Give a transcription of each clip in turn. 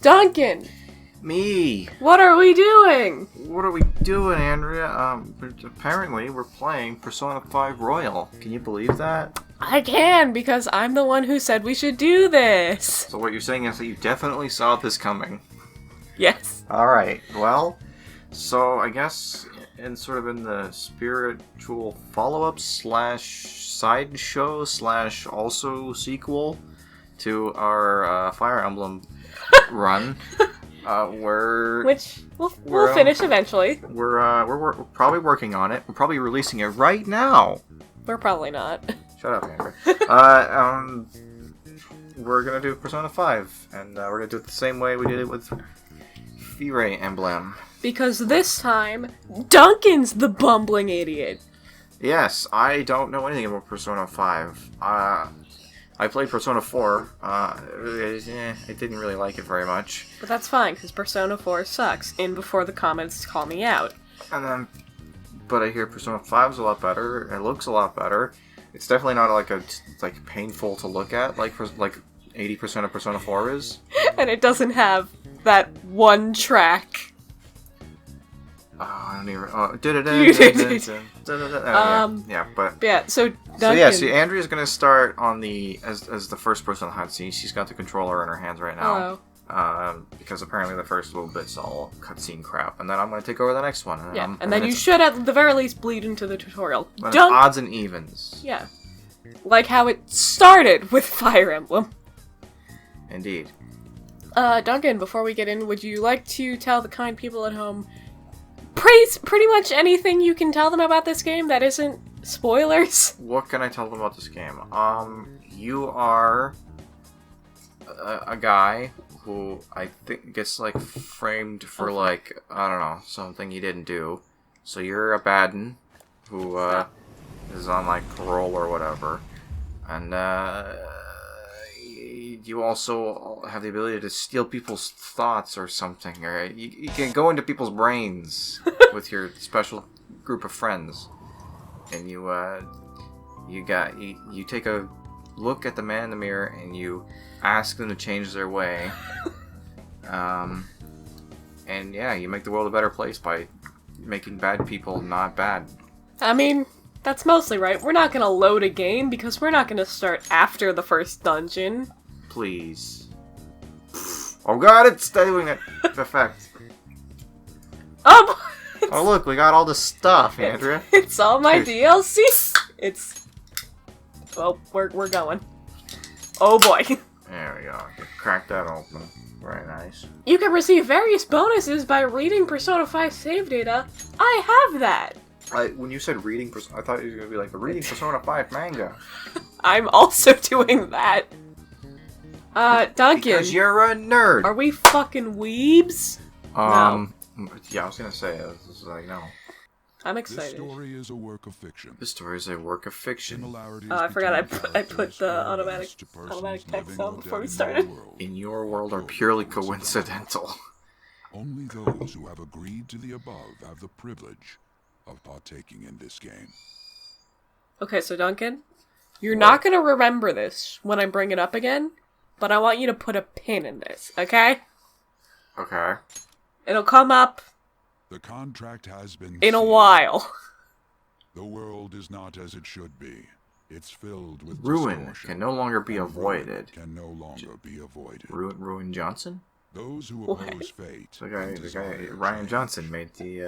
Duncan! Me! What are we doing? What are we doing, Andrea? Apparently we're playing Persona 5 Royal. Can you believe that? I can, because I'm the one who said we should do this. So what you're saying is that you definitely saw this coming. Yes. Alright, well, so I guess in the spiritual follow-up slash sideshow slash also sequel to our Fire Emblem run, which we'll finish eventually. We're probably working on it. We're probably releasing it right now. We're probably not. Shut up, Amber. We're gonna do Persona 5, and we're gonna do it the same way we did it with Fire Emblem. Because this time, Duncan's the bumbling idiot. Yes, I don't know anything about Persona 5. I played Persona 4. I didn't really like it very much. But that's fine, because Persona 4 sucks, and before the comments call me out. But I hear Persona 5 is a lot better. It looks a lot better. It's definitely not like painful to look at, like 80% of Persona 4 is. And it doesn't have that one track. I don't even. So Duncan. So Andrea's gonna start on as the first person on the cutscene. She's got the controller in her hands right now. Oh. Because apparently the first little bit's all cutscene crap, and then I'm gonna take over the next one. And then you should at the very least bleed into the tutorial. Odds and evens. Yeah. Like how it started with Fire Emblem. Indeed. Duncan, before we get in, would you like to tell the kind people at home pretty much anything you can tell them about this game that isn't spoilers? What can I tell them about this game? You are a guy who I think gets framed for I don't know, something he didn't do. So you're a badden who is on parole or whatever, and you also have the ability to steal people's thoughts or something, or you can go into people's brains with your special group of friends, and you take a look at the man in the mirror and you ask them to change their way, and you make the world a better place by making bad people not bad. I mean, that's mostly right. We're not gonna load a game because we're not gonna start after the first dungeon. Please. Oh god, it's doing it. Effect. Oh, look, we got all the stuff, Andrea. It's all my DLC. Well, we're going. Oh boy. There we go. Crack that open. Very nice. You can receive various bonuses by reading Persona 5 save data. I have that. When you said reading, I thought it was going to be reading Persona 5 manga. I'm also doing that. Duncan. Because you're a nerd. Are we fucking weebs? No. Yeah, I was going to say, this is no. I'm excited. This story is a work of fiction. This story is a work of fiction. I forgot I put the automatic text on before we started. In your world are purely coincidental. Only those who have agreed to the above have the privilege of partaking in this game. Okay, so Duncan, you're not going to remember this when I bring it up again, but I want you to put a pin in this, okay? Okay. It'll come up the contract has been in a while. The world is not as it should be. It's filled with ruin distortion. Can no longer be avoided. Can no longer be avoided. Ruin Johnson? Those who oppose fate. The guy Ryan Johnson made the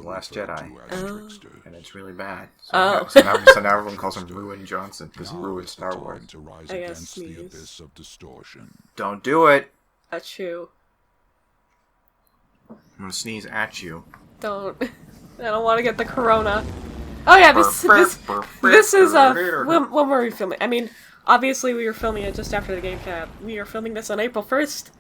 Last Jedi. And it's really bad. So now everyone calls him Ruin Johnson because he ruined Star Wars. To rise against the abyss of distortion. Don't do it. Achoo. I'm gonna sneeze at you. Don't. I don't want to get the corona. Oh yeah, this is when were we filming? I mean, obviously we were filming it just after the game came out. We are filming this on April 1st.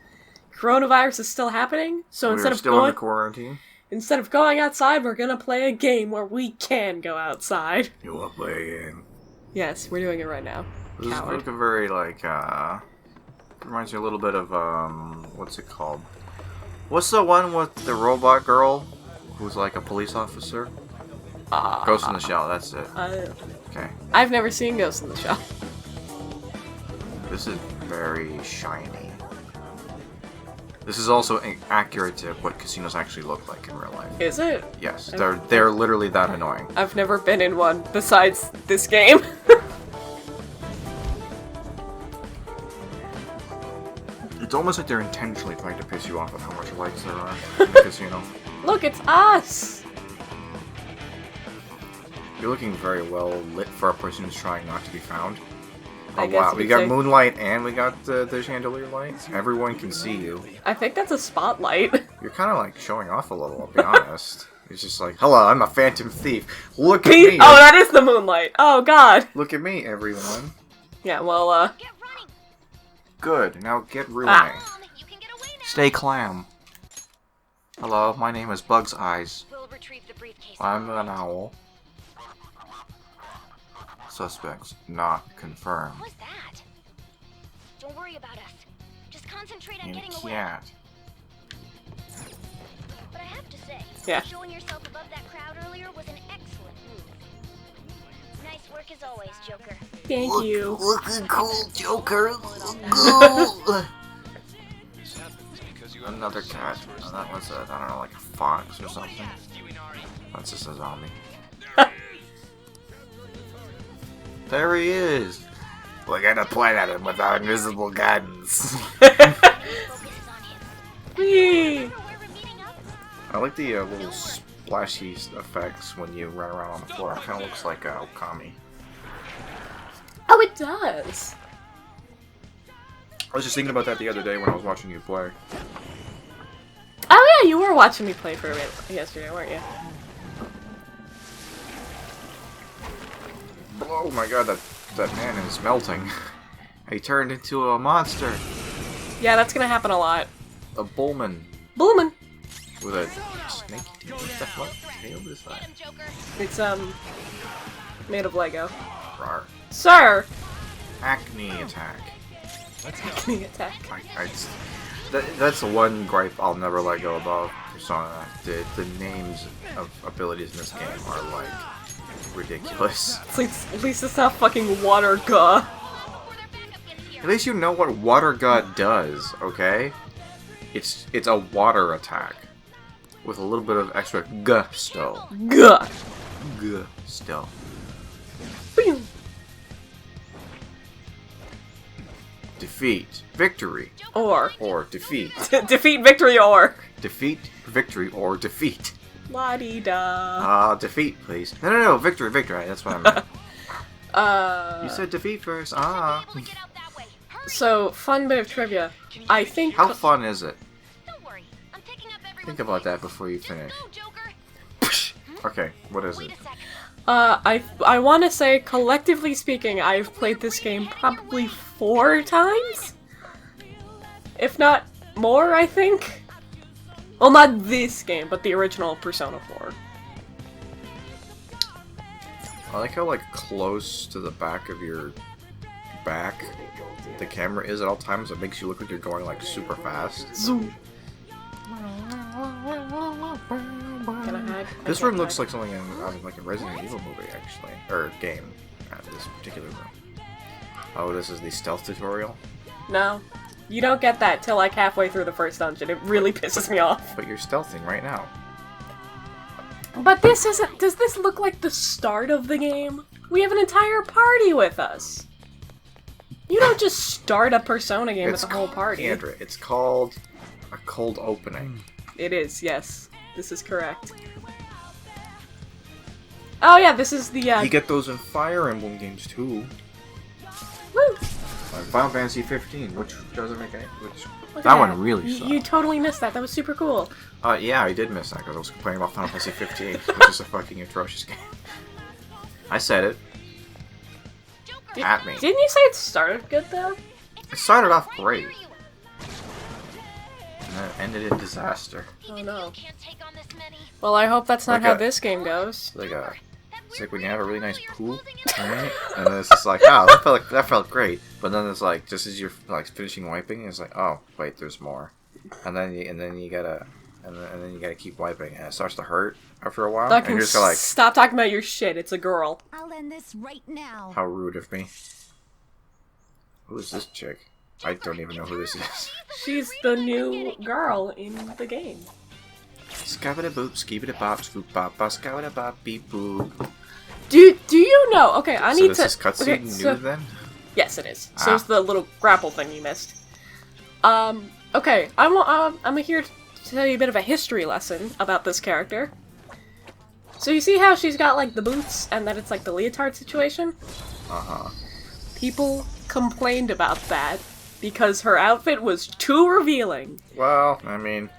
Coronavirus is still happening, so instead of still in the quarantine. Instead of going outside, we're gonna play a game where we can go outside. You wanna play a game? Yes, we're doing it right now. This is like a very reminds me a little bit of what's it called? What's the one with the robot girl who's like a police officer? Ghost in the Shell, that's it. Okay. I've never seen Ghost in the Shell. This is very shiny. This is also accurate to what casinos actually look like in real life. Is it? Yes, they're literally that annoying. I've never been in one besides this game. It's almost like they're intentionally trying to piss you off with how much lights there are in the casino. Look, it's us! You're looking very well lit for a person who's trying not to be found. I Oh guess wow, you we could got say. moonlight and we got the chandelier lights. Everyone can see you. I think that's a spotlight. You're kind of like showing off a little, I'll be honest. It's just like, hello, I'm a phantom thief. Look at me. Oh, that is the moonlight. Oh, God. Look at me, everyone. Yeah, well, Get running. Good, now get ruining. You can get away now. Stay clam. Hello, my name is Bug's Eyes. We'll retrieve the briefcase. I'm an owl. Suspects not confirmed. What was that? Don't worry about us. Just concentrate on And getting away. cat. But I have to say, Yeah. showing yourself above that crowd earlier was an excellent move. Nice work as always, Joker. thank you. Looking cool, Joker. Another cat. Oh, that was I don't know, like a fox or something. That's just a zombie. There he is. We're gonna point at him with our invisible guns. Whee! Where we're meeting up? I like the little splashy effects when you run around on the floor. It kind of looks like Okami. Oh, it does. I was just thinking about that the other day when I was watching you play. Oh, yeah, you were watching me play for a bit yesterday, weren't you? Oh my god, that man is melting. He turned into a monster. Yeah, that's gonna happen a lot. A bullman Boomin'. with a snake tail. What the fuck tail is Get that? him, Joker. It's, made of Lego. Rawr. Sir! Acne attack. Acne attack. That's the one gripe I'll never let go about Persona. The names of abilities in this game are like ridiculous. At least it's not fucking water gah. Before their backup gets here. At least you know what water gut does, okay? It's a water attack with a little bit of extra gusto. Gah! Gusto. Boom. Defeat, victory, Or. or defeat. Defeat, victory, or. Defeat, victory, or defeat. La-di-da. Defeat, please. No, victory. That's what I meant. You said defeat first. Be able to get out that way. Hurry. So, fun bit of trivia. I think... How fun is it? Don't worry. I'm picking up everyone's Think about that voices. before you Just finish. go, Joker. Okay, what is Wait it? a second. I want to say, collectively speaking, I've played this game probably 4 times? If not more, I think? Well, not this game, but the original Persona 4. I like how like close to the back of your back the camera is at all times. It makes you look like you're going like super fast. Zoom. Can I hide? This room looks like something in like a Resident Evil movie, actually, or game. This particular room. Oh, this is the stealth tutorial. No. You don't get that till like halfway through the first dungeon. It really pisses me off. But you're stealthing right now. But this isn't- does this look like the start of the game? We have an entire party with us. You don't just start a Persona game with a whole party. Andrea, it's called a cold opening. It is, yes. This is correct. Oh yeah, this is the, You get those in Fire Emblem games too. Woo! Like Final Fantasy 15, which doesn't make any. Which Look that at one really sucked. You totally missed that. That was super cool. Yeah, I did miss that because I was complaining about Final Fantasy 15, which is a fucking atrocious game. I said it. Did, At me. Didn't you say it started good though? It started off great, Hear you. and then it ended in disaster. Oh Even no. you can't take on this many. Well, I hope that's not Like how a- this game goes. Like That it's like weird when you have a really nice you're pool, closing your right? And then it's just like, oh, that felt great. But then it's like, just as you're like finishing wiping, it's like, oh, wait, there's more. And then you gotta keep wiping, and it starts to hurt after a while. And Duncan, you're just like, stop talking about your shit. It's a girl. I'll end this right now. how rude of me. Who is this chick? I don't even know who this is. She's the new girl in the game. Skabada boop, skibada bop, scoop bop, skabada bop, beep boop. Do you know? Okay, I need to. So this is cutscene new then? Yes, it is. So it's the little grapple thing you missed. Okay, I'm here to tell you a bit of a history lesson about this character. So you see how she's got, like, the boots, and then it's, like, the leotard situation? Uh-huh. People complained about that because her outfit was too revealing. Well, I mean...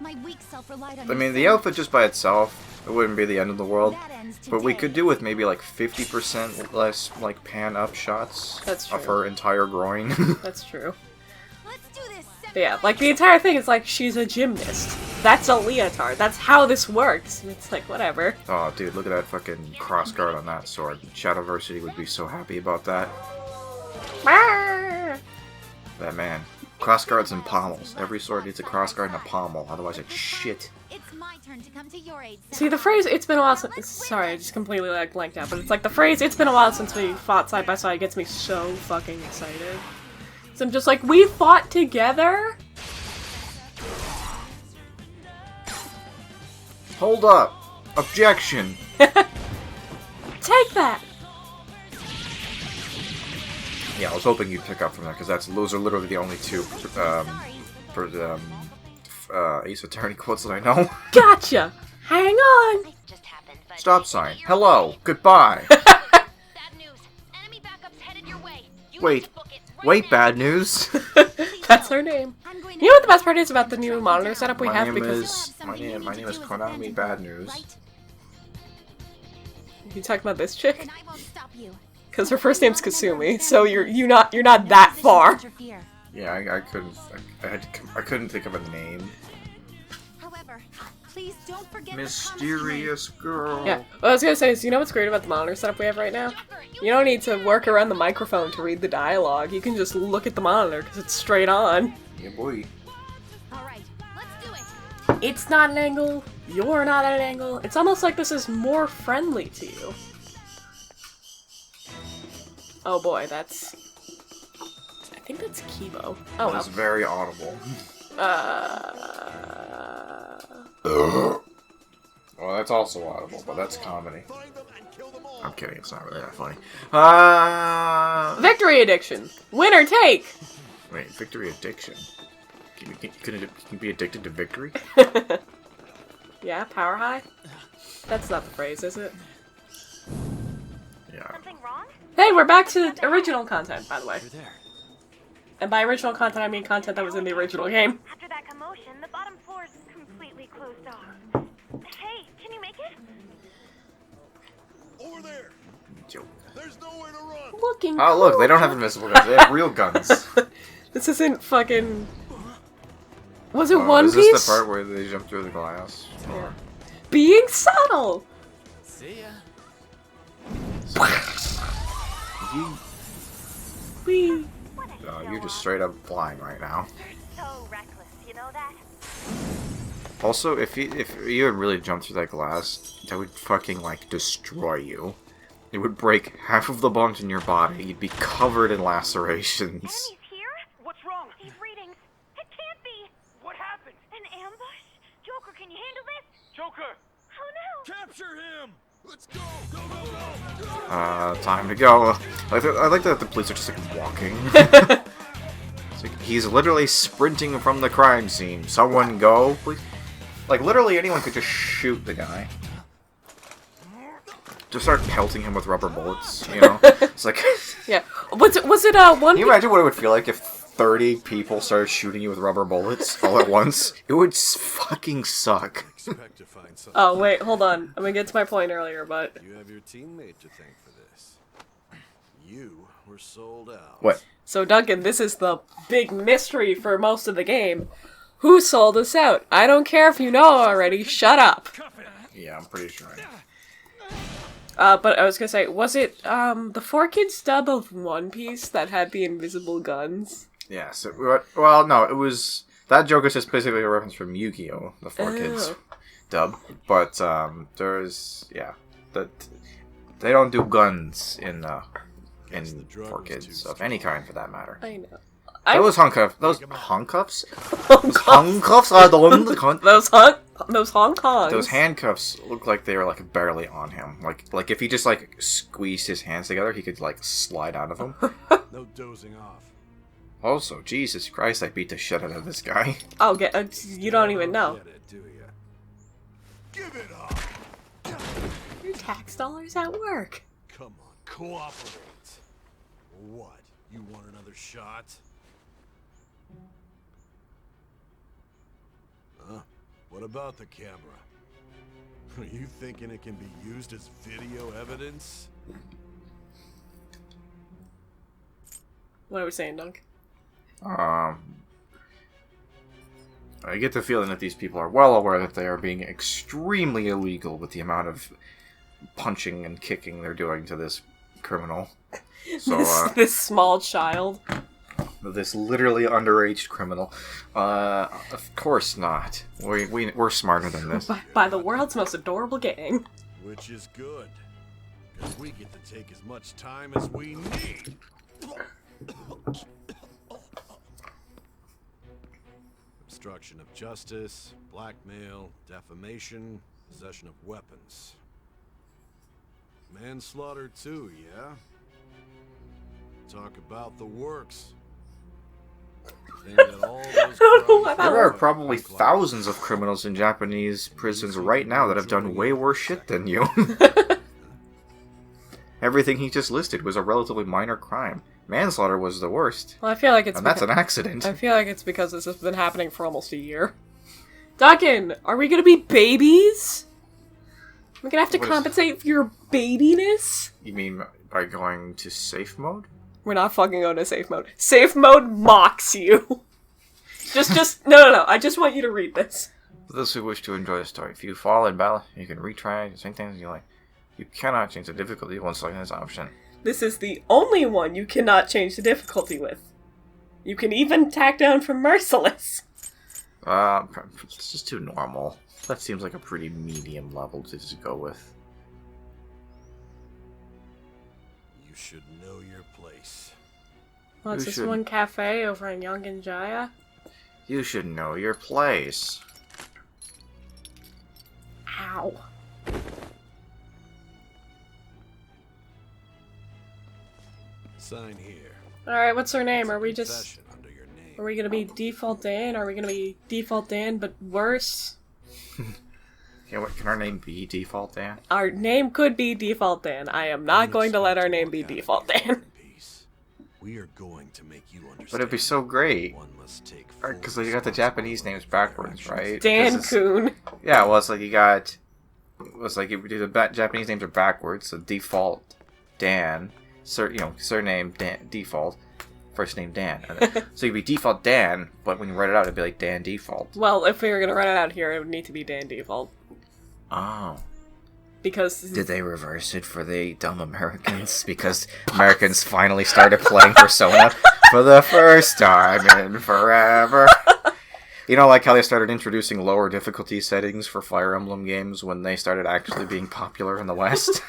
My weak self relied on the outfit just by itself, it wouldn't be the end of the world. But we could do with maybe, like, 50% less, like, pan-up shots of her entire groin. That's true. Let's do this. But yeah, like, the entire thing is like, she's a gymnast. That's a leotard. That's how this works. It's like, whatever. Oh, dude, look at that fucking crossguard on that sword. Shadowversity would be so happy about that. That man. Crossguards and pommels. Every sword needs a crossguard and a pommel, otherwise it's shit. It's my turn to come to your aid. See, the phrase, it's been a while since... Sorry, I just completely, like, blanked out. But it's like, the phrase, it's been a while since we fought side by side gets me so fucking excited. So I'm just like, we fought together? Hold up! Objection! Take that! Yeah, I was hoping you'd pick up from that, because those are literally the only two, Ace Attorney quotes that I know. Gotcha! Hang on! Just happened, but Stop sign. Hello. Goodbye. bad news. Enemy backups headed your way. You Wait. need to book it right Wait, now. bad news. That's her name. I'm going You know what the best part is about the new monitor setup we My have? name Because... is Konami Bad News. You talking about this chick? Then I won't stop you. Because her first name's Kasumi, so you're not that far. Yeah, I couldn't think of a name. However, please don't forget Mysterious girl. Yeah, what I was gonna say is, you know what's great about the monitor setup we have right now? You don't need to work around the microphone to read the dialogue. You can just look at the monitor because it's straight on. Yeah, boy. All right, let's do it. It's not an angle. You're not at an angle. It's almost like this is more friendly to you. Oh boy, that's... I think that's Kibo. Oh, That's very audible. Well, that's also audible, but that's comedy. I'm kidding, it's not really that funny. Victory addiction! Winner take! Wait, victory addiction? Can you be addicted to victory? Yeah, power high? That's not the phrase, is it? Yeah. Something wrong? Hey, we're back to original content, by the way. And by original content, I mean content that was in the original game. After that commotion, the bottom floor is completely closed off. Hey, can you make it? Over there! Joke. There's nowhere to run! Looking Oh, look, they don't have cool. invisible guns, they have real guns. This isn't fucking... Was it Oh, One is Piece? this the part where they jump through the glass? Yeah. Being subtle! See ya. Wee. You're just straight up flying right now. So reckless, you know that? Also, if you had really jumped through that glass, that would fucking, like, destroy you. It would break half of the bones in your body. You'd be covered in lacerations. Enemies here? What's wrong? These readings. It can't be. What happened? An ambush? Joker, can you handle this? Joker! Oh no! Capture him! Let's go! Go, go, go! Time to go. I like that the police are just, like, walking. It's like, he's literally sprinting from the crime scene. Someone go, please. Like, literally anyone could just shoot the guy. Just start pelting him with rubber bullets, you know? It's like... Yeah. Was it One Can Piece? you imagine what it would feel like if 30 people started shooting you with rubber bullets all at once? It would fucking suck. Expect to find something. Oh, wait, hold on. I'm gonna get to my point earlier, but... You have your teammate to thank for this. You were sold out. What? So, Duncan, this is the big mystery for most of the game. Who sold us out? I don't care if you know already, shut up! Yeah, I'm pretty sure. But I was gonna say, was it, the 4Kids dub of One Piece that had the invisible guns? Yes. Well, no, it was... That joke is just basically a reference from Yu-Gi-Oh! The 4Kids dub. But, there's... Yeah. They don't do guns in 4Kids of any kind, for that matter. I know. Those handcuffs. Those handcuffs? Handcuffs are the ones that Those Hong Kongs. Those handcuffs look like they were like barely on him. Like if he just like squeezed his hands together, he could like slide out of them. No dozing off. Also, Jesus Christ, I beat the shit out of this guy. Oh, you don't even know. Get it, do ya? Give it up. Your tax dollars at work. Come on, cooperate. What? You want another shot? Huh? What about the camera? Are you thinking it can be used as video evidence? What are we saying, Dunk? I get the feeling that these people are well aware that they are being extremely illegal with the amount of punching and kicking they're doing to this criminal. So, this small child. This literally underage criminal. Of course not. We're smarter than this. By the world's most adorable gang. Which is good. Because we get to take as much time as we need. Obstruction of justice, blackmail, defamation, possession of weapons. Manslaughter too, yeah? Talk about the works. Think that all those crimes There are probably thousands of criminals in Japanese prisons right now that have done way worse shit than you. Everything he just listed was a relatively minor crime. Manslaughter was the worst. Well, I feel like it's And that's an accident. I feel like it's because this has been happening for almost a year. Duncan, are we gonna be babies? We're gonna have to compensate for your babiness? You mean by going to safe mode? We're not fucking going to safe mode. Safe mode mocks you. No. I just want you to read this. For those who wish to enjoy the story, if you fall in battle, you can retry the same things you like. You cannot change the difficulty once selecting this option. This is the only one you cannot change the difficulty with. You can even tack down from merciless. It's just too normal. That seems like a pretty medium level to just go with. You should know your place. Well, it's You this should. one cafe over in Young Jaya. You should know your place. Ow. Sign here. Alright, what's her name? Are we just... Confession under your name. Are we gonna be Default Dan? Are we gonna be Default Dan, but worse? Yeah, what, can our name be Default Dan? Our name could be Default Dan. I am not going to let our name be Default Dan. We are going to make you understand. But it'd be so great. One must take Because you got the Japanese names backwards, right? Dan Kun. Yeah, well, it's like you got... It's like you do the Japanese names are backwards, so Default Dan, surname Dan, Default, first name Dan. So you'd be Default Dan, but when you write it out, it'd be like Dan Default. Well, if we were gonna write it out here, it would need to be Dan Default. Oh. Because... Did they reverse it for the dumb Americans? Because Americans finally started playing Persona for the first time in forever. You know, like how they started introducing lower difficulty settings for Fire Emblem games when they started actually being popular in the West?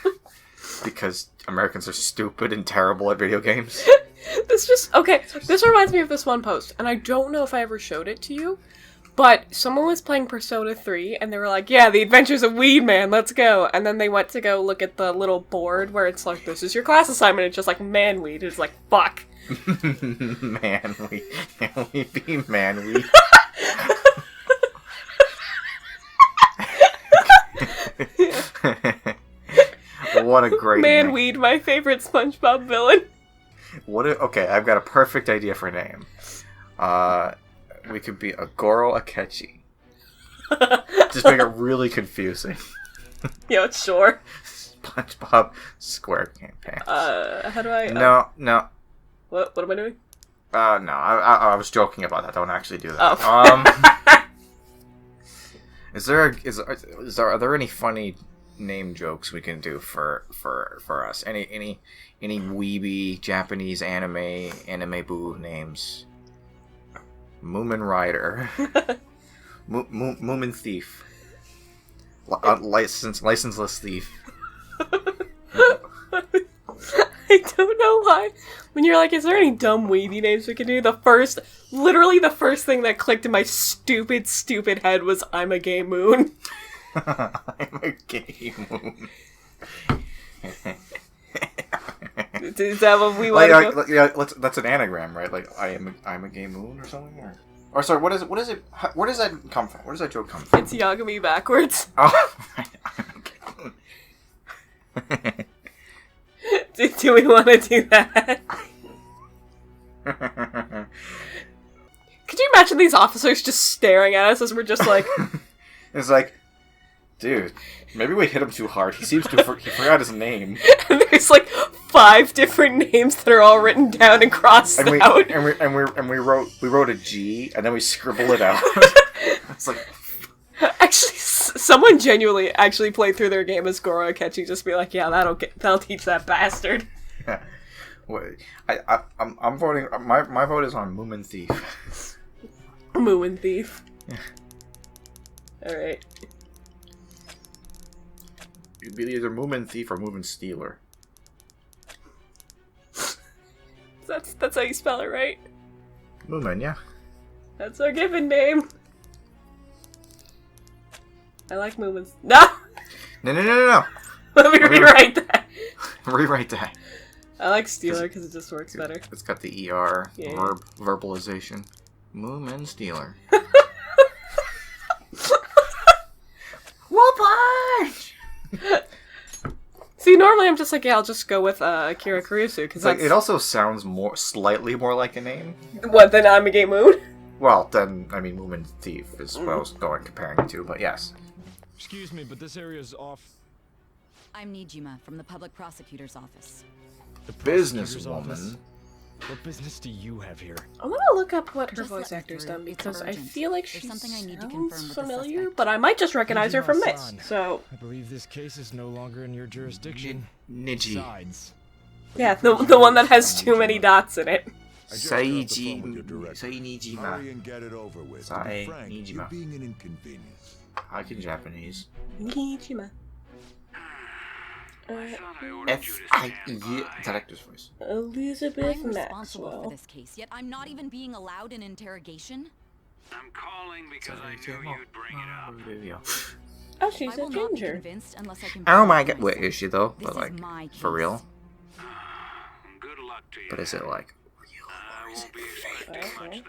Because Americans are stupid and terrible at video games. This reminds me of this one post, and I don't know if I ever showed it to you, but someone was playing Persona 3, and they were like, yeah, the adventures of Weed Man, let's go. And then they went to go look at the little board where it's like, this is your class assignment, it's just like, man-weed. It's like, fuck. Man-weed. Can we be man-weed? What a great name. Man-weed, my favorite SpongeBob villain. Okay, I've got a perfect idea for a name. We could be Agoro Akechi. Just make it really confusing. Yo, sure. SpongeBob SquarePants. How do I... No. What am I doing? No, I was joking about that. Don't actually do that. Oh. Are there any funny name jokes we can do for us? Any weeby Japanese anime boo names? Moomin Rider. Moomin Thief. Licenseless Thief. I don't know why. When you're like, is there any dumb weedy names we can do? Literally the first thing that clicked in my stupid head was I'm a gay moon. I'm a gay moon. Is that what we want to go? Yeah, that's an anagram, right? Like, I'm a gay moon or something? Or sorry, what is it? Where does that come from? Where does that joke come from? It's Yagami backwards. Oh, I'm a gay moon. Do we want to do that? Could you imagine these officers just staring at us as we're just like... It's like, dude, maybe we hit him too hard. He seems to he forgot his name. And there's like 5 different names that are all written down and crossed out. And we wrote a G and then we scribble it out. It's like, actually, someone genuinely actually played through their game as Goro Akechi, just be like, yeah, that'll teach that bastard. Yeah. I'm voting. My vote is on Moomin Thief. Moomin Thief. Yeah. All right. It'd be either Moomin Thief or Moomin Stealer. That's how you spell it, right? Moomin, yeah. That's our given name. I like Moomins. No! No. Let me rewrite that. Rewrite that. I like Stealer because it just works better. It's got the ER, yeah. verbalization. Moomin Stealer. Whoopage! See, normally I'm just like, yeah, I'll just go with Akira Kurusu, because like, it also sounds slightly more like a name. What, than I'm a Gay Moon? Well, then, I mean, Moomin Thief is what I was comparing it to, but yes. Excuse me, but this area's off. I'm Nijima from the public prosecutor's office. The Businesswoman. What business do you have here? I want to look up what her Just voice let me actor's through. done, It's because I urgent. feel like There's she something I need to confirm with sounds the familiar, suspect. but I might just recognize her from this, Nijima-san. so... I believe this case is no longer in your jurisdiction. Niji. Besides, Yeah, the one that has too many dots in it. Sainijima. Hurry and get it over with. To be frank, Sainijima. you're being an inconvenience. I can Japanese. Nijima. F-I-E, director's voice. Elizabeth I'm responsible for Maxwell. this case, yet I'm not even being allowed an interrogation. I'm calling because I knew you'd bring it up. Oh, she's I a will not be ginger. convinced unless I can Oh prove my it god, wait, myself. is she though? This But is like, my for case. real? Good luck to you. But is it like, I won't be expecting much,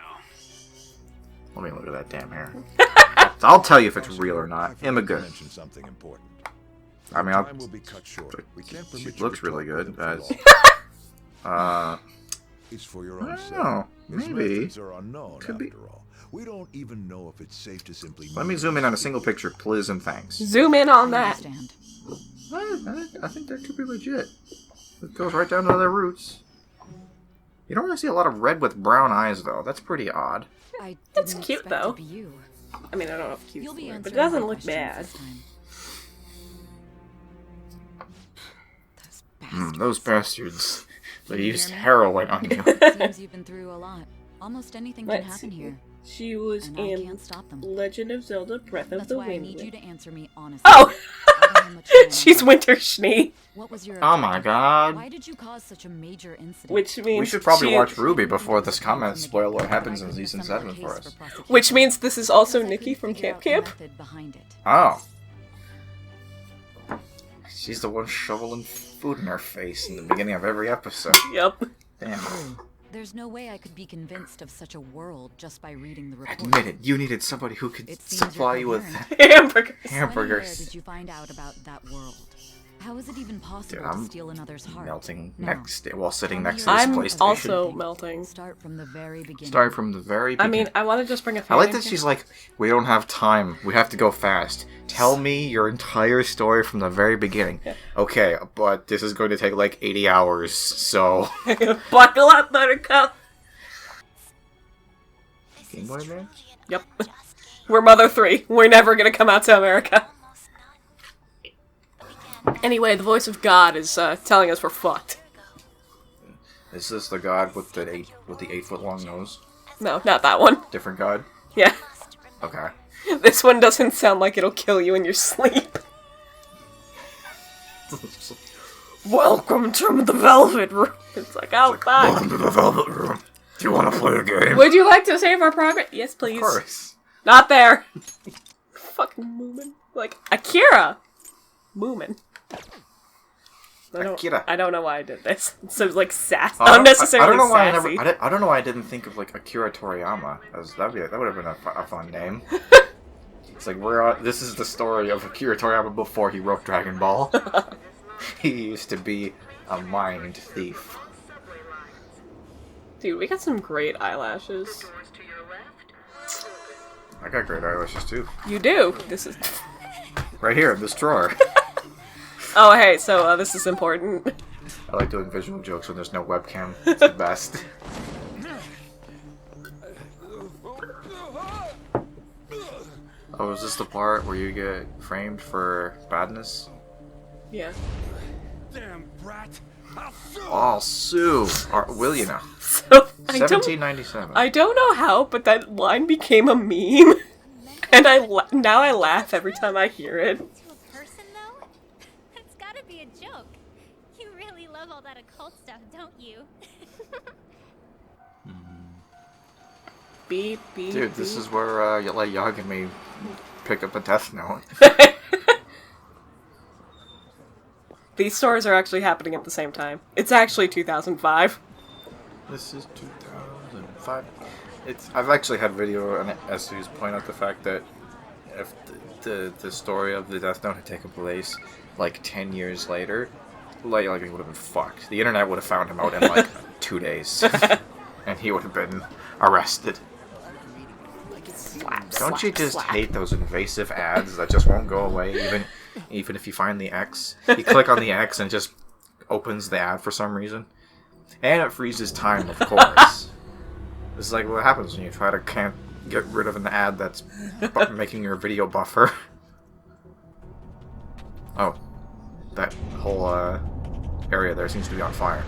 though. let me look at that damn hair. I'll tell you if it's real or not. I forgot to Immigrant. mention something important. I mean, Time will be cut short. We can't she permit you looks to talk really good, with guys. them for long. It's for your I own don't sake. know. His Maybe. methods are unknown, Could be. after all. We don't even know if it's safe to simply. Let me zoom in on a single picture, please and thanks. Zoom in on I that. understand. I think that could be legit. It goes right down to their roots. You don't really see a lot of red with brown eyes, though. That's pretty odd. I That's didn't cute, expect though. it to be you. I mean, I don't know if cute, You'll be but answering it doesn't my look questions bad. this time. Those bastards. Those bastards. They Can you used hear me? heroin on you. Seems you've been through a lot. Almost anything can Let's happen see. here, She was and I in can't stop them. Legend of Zelda Breath of That's the why I Wind. need you to answer me honestly. Oh! I don't have much time. She's Winter Schnee. What was your Oh my objective? god. Why did you cause such a major incident? Which means We should probably she- watch Ruby before this comment spoil what happens in season 7 for us. Which means this is also Because I Nikki couldn't from figure Camp out the Camp. method behind it. Oh. She's the one shoveling food in her face in the beginning of every episode. Yep. Damn. There's no way I could be convinced of such a world just by reading the report. Admit it, you needed somebody who could It seems supply you're you with coherent. Hamburgers. When and where hamburgers. did you find out about that world? How is it even possible Dude, to I'm steal another's heart? melting Now, next while sitting tell me next your to this I'm version of PlayStation. also everything. melting. Start from the very beginning. Start from the very I beginning. mean, I want to just bring a I fan like in that here. she's like, we don't have time. We have to go fast. Tell me your entire story from the very beginning. Yeah. Okay, but this is going to take like 80 hours, so... Buckle up, Buttercup. Game Boy Advance? Yep. We're Mother 3. We're never gonna come out to America. Anyway, the voice of God is telling us we're fucked. Is this the god with the 8-foot long nose? No, not that one. Different god? Yeah. Okay. This one doesn't sound like it'll kill you in your sleep. Welcome to the Velvet Room. It's like, oh, fuck. Welcome to the Velvet Room. Do you want to play a game? Would you like to save our progress? Yes, please. Of course. Not there. Fucking Moomin. Like, Akira. Moomin. Akira. I don't know why I did this. So like sass, I unnecessarily don't know why sassy. I don't know why I didn't think of like Akira Toriyama as that would have been a fun name. It's like this is the story of Akira Toriyama before he wrote Dragon Ball. He used to be a mind thief. Dude, we got some great eyelashes. I got great eyelashes too. You do. This is Right here in this drawer. Oh, hey, so this is important. I like doing visual jokes when there's no webcam. It's the best. Oh, is this the part where you get framed for badness? Yeah. Damn brat! Oh, sue! Or will you now? So, 1797. I don't know how, but that line became a meme. And now I laugh every time I hear it. To a person, though? That's gotta be a joke. You really love all that occult stuff, don't you? Beep, beep, Dude, this is where Yag and me picked up a Death Note. These stories are actually happening at the same time. It's actually 2005. This is 2005. I've actually had video on SU's point out the fact that if the story of the Death Note had taken place like 10 years later, like he would have been fucked. The internet would have found him out in like 2 days, and he would have been arrested. Don't you just hate those invasive ads that just won't go away, even if you find the X? You click on the X and it just opens the ad for some reason, and it freezes time, of course. This is like what happens when you try to can't get rid of an ad that's making your video buffer. Oh, that whole area there seems to be on fire.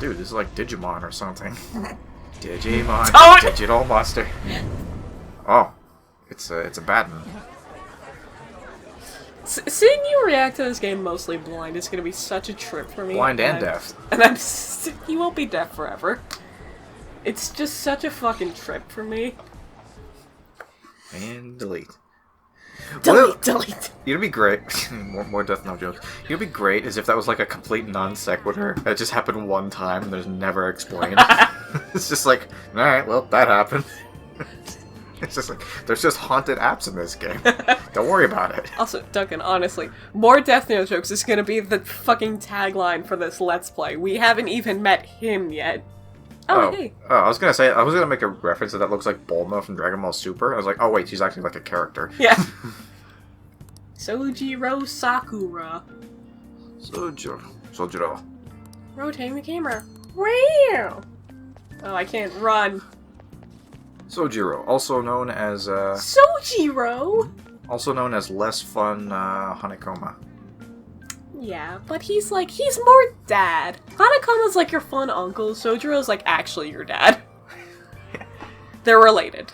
Dude, this is like Digimon or something. Digimon, Oh! digital monster. Oh, it's a Baton. Seeing you react to this game mostly blind is gonna be such a trip for me. Blind and deaf. And you won't be deaf forever. It's just such a fucking trip for me. And delete. Delete. It'd be great. more Death Note jokes. It'd be great as if that was like a complete non sequitur. That just happened one time and there's never explained. It's just like, alright, well, that happened. It's just like, there's just haunted apps in this game. Don't worry about it. Also, Duncan, honestly, more Death Note jokes is gonna be the fucking tagline for this Let's Play. We haven't even met him yet. Oh, hey. Oh, I was gonna make a reference that looks like Bulma from Dragon Ball Super. I was like, oh wait, she's actually like a character. Yeah. Sojiro Sakura. Sojiro. Rotating the camera. Wow. Oh, I can't run. Sojiro, also known as Sojiro? also known as less fun Hanekoma. Yeah, but he's more dad. Hanakoma's like your fun uncle. Sojiro's like actually your dad. They're related.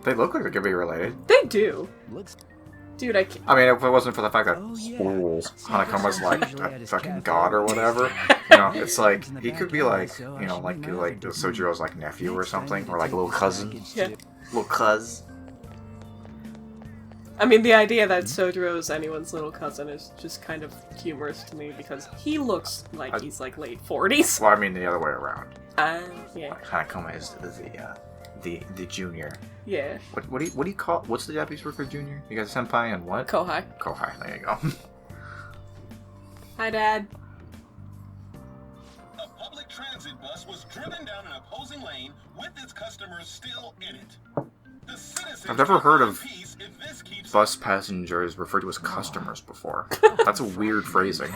They look like they could be related. They do. Dude, I can't. I mean, if it wasn't for the fact that Hanakoma's like a fucking god or whatever, you know, it's like he could be like, you know, like Sojiro's like nephew or something, or like little cousin. Yeah. Little cuz. I mean, the idea that Sojiro is anyone's little cousin is just kind of humorous to me because he looks like he's like late 40s. Well, I mean the other way around. Yeah. Hanekoma is the junior. Yeah. What do you call? What's the Japanese word for junior? You got senpai and what? Kohai. Kohai. There you go. Hi, Dad. A public transit bus was driven down an opposing lane with its customers still in it. The citizens I've never heard of peace if this keeps bus passengers referred to as customers before. That's a weird phrasing.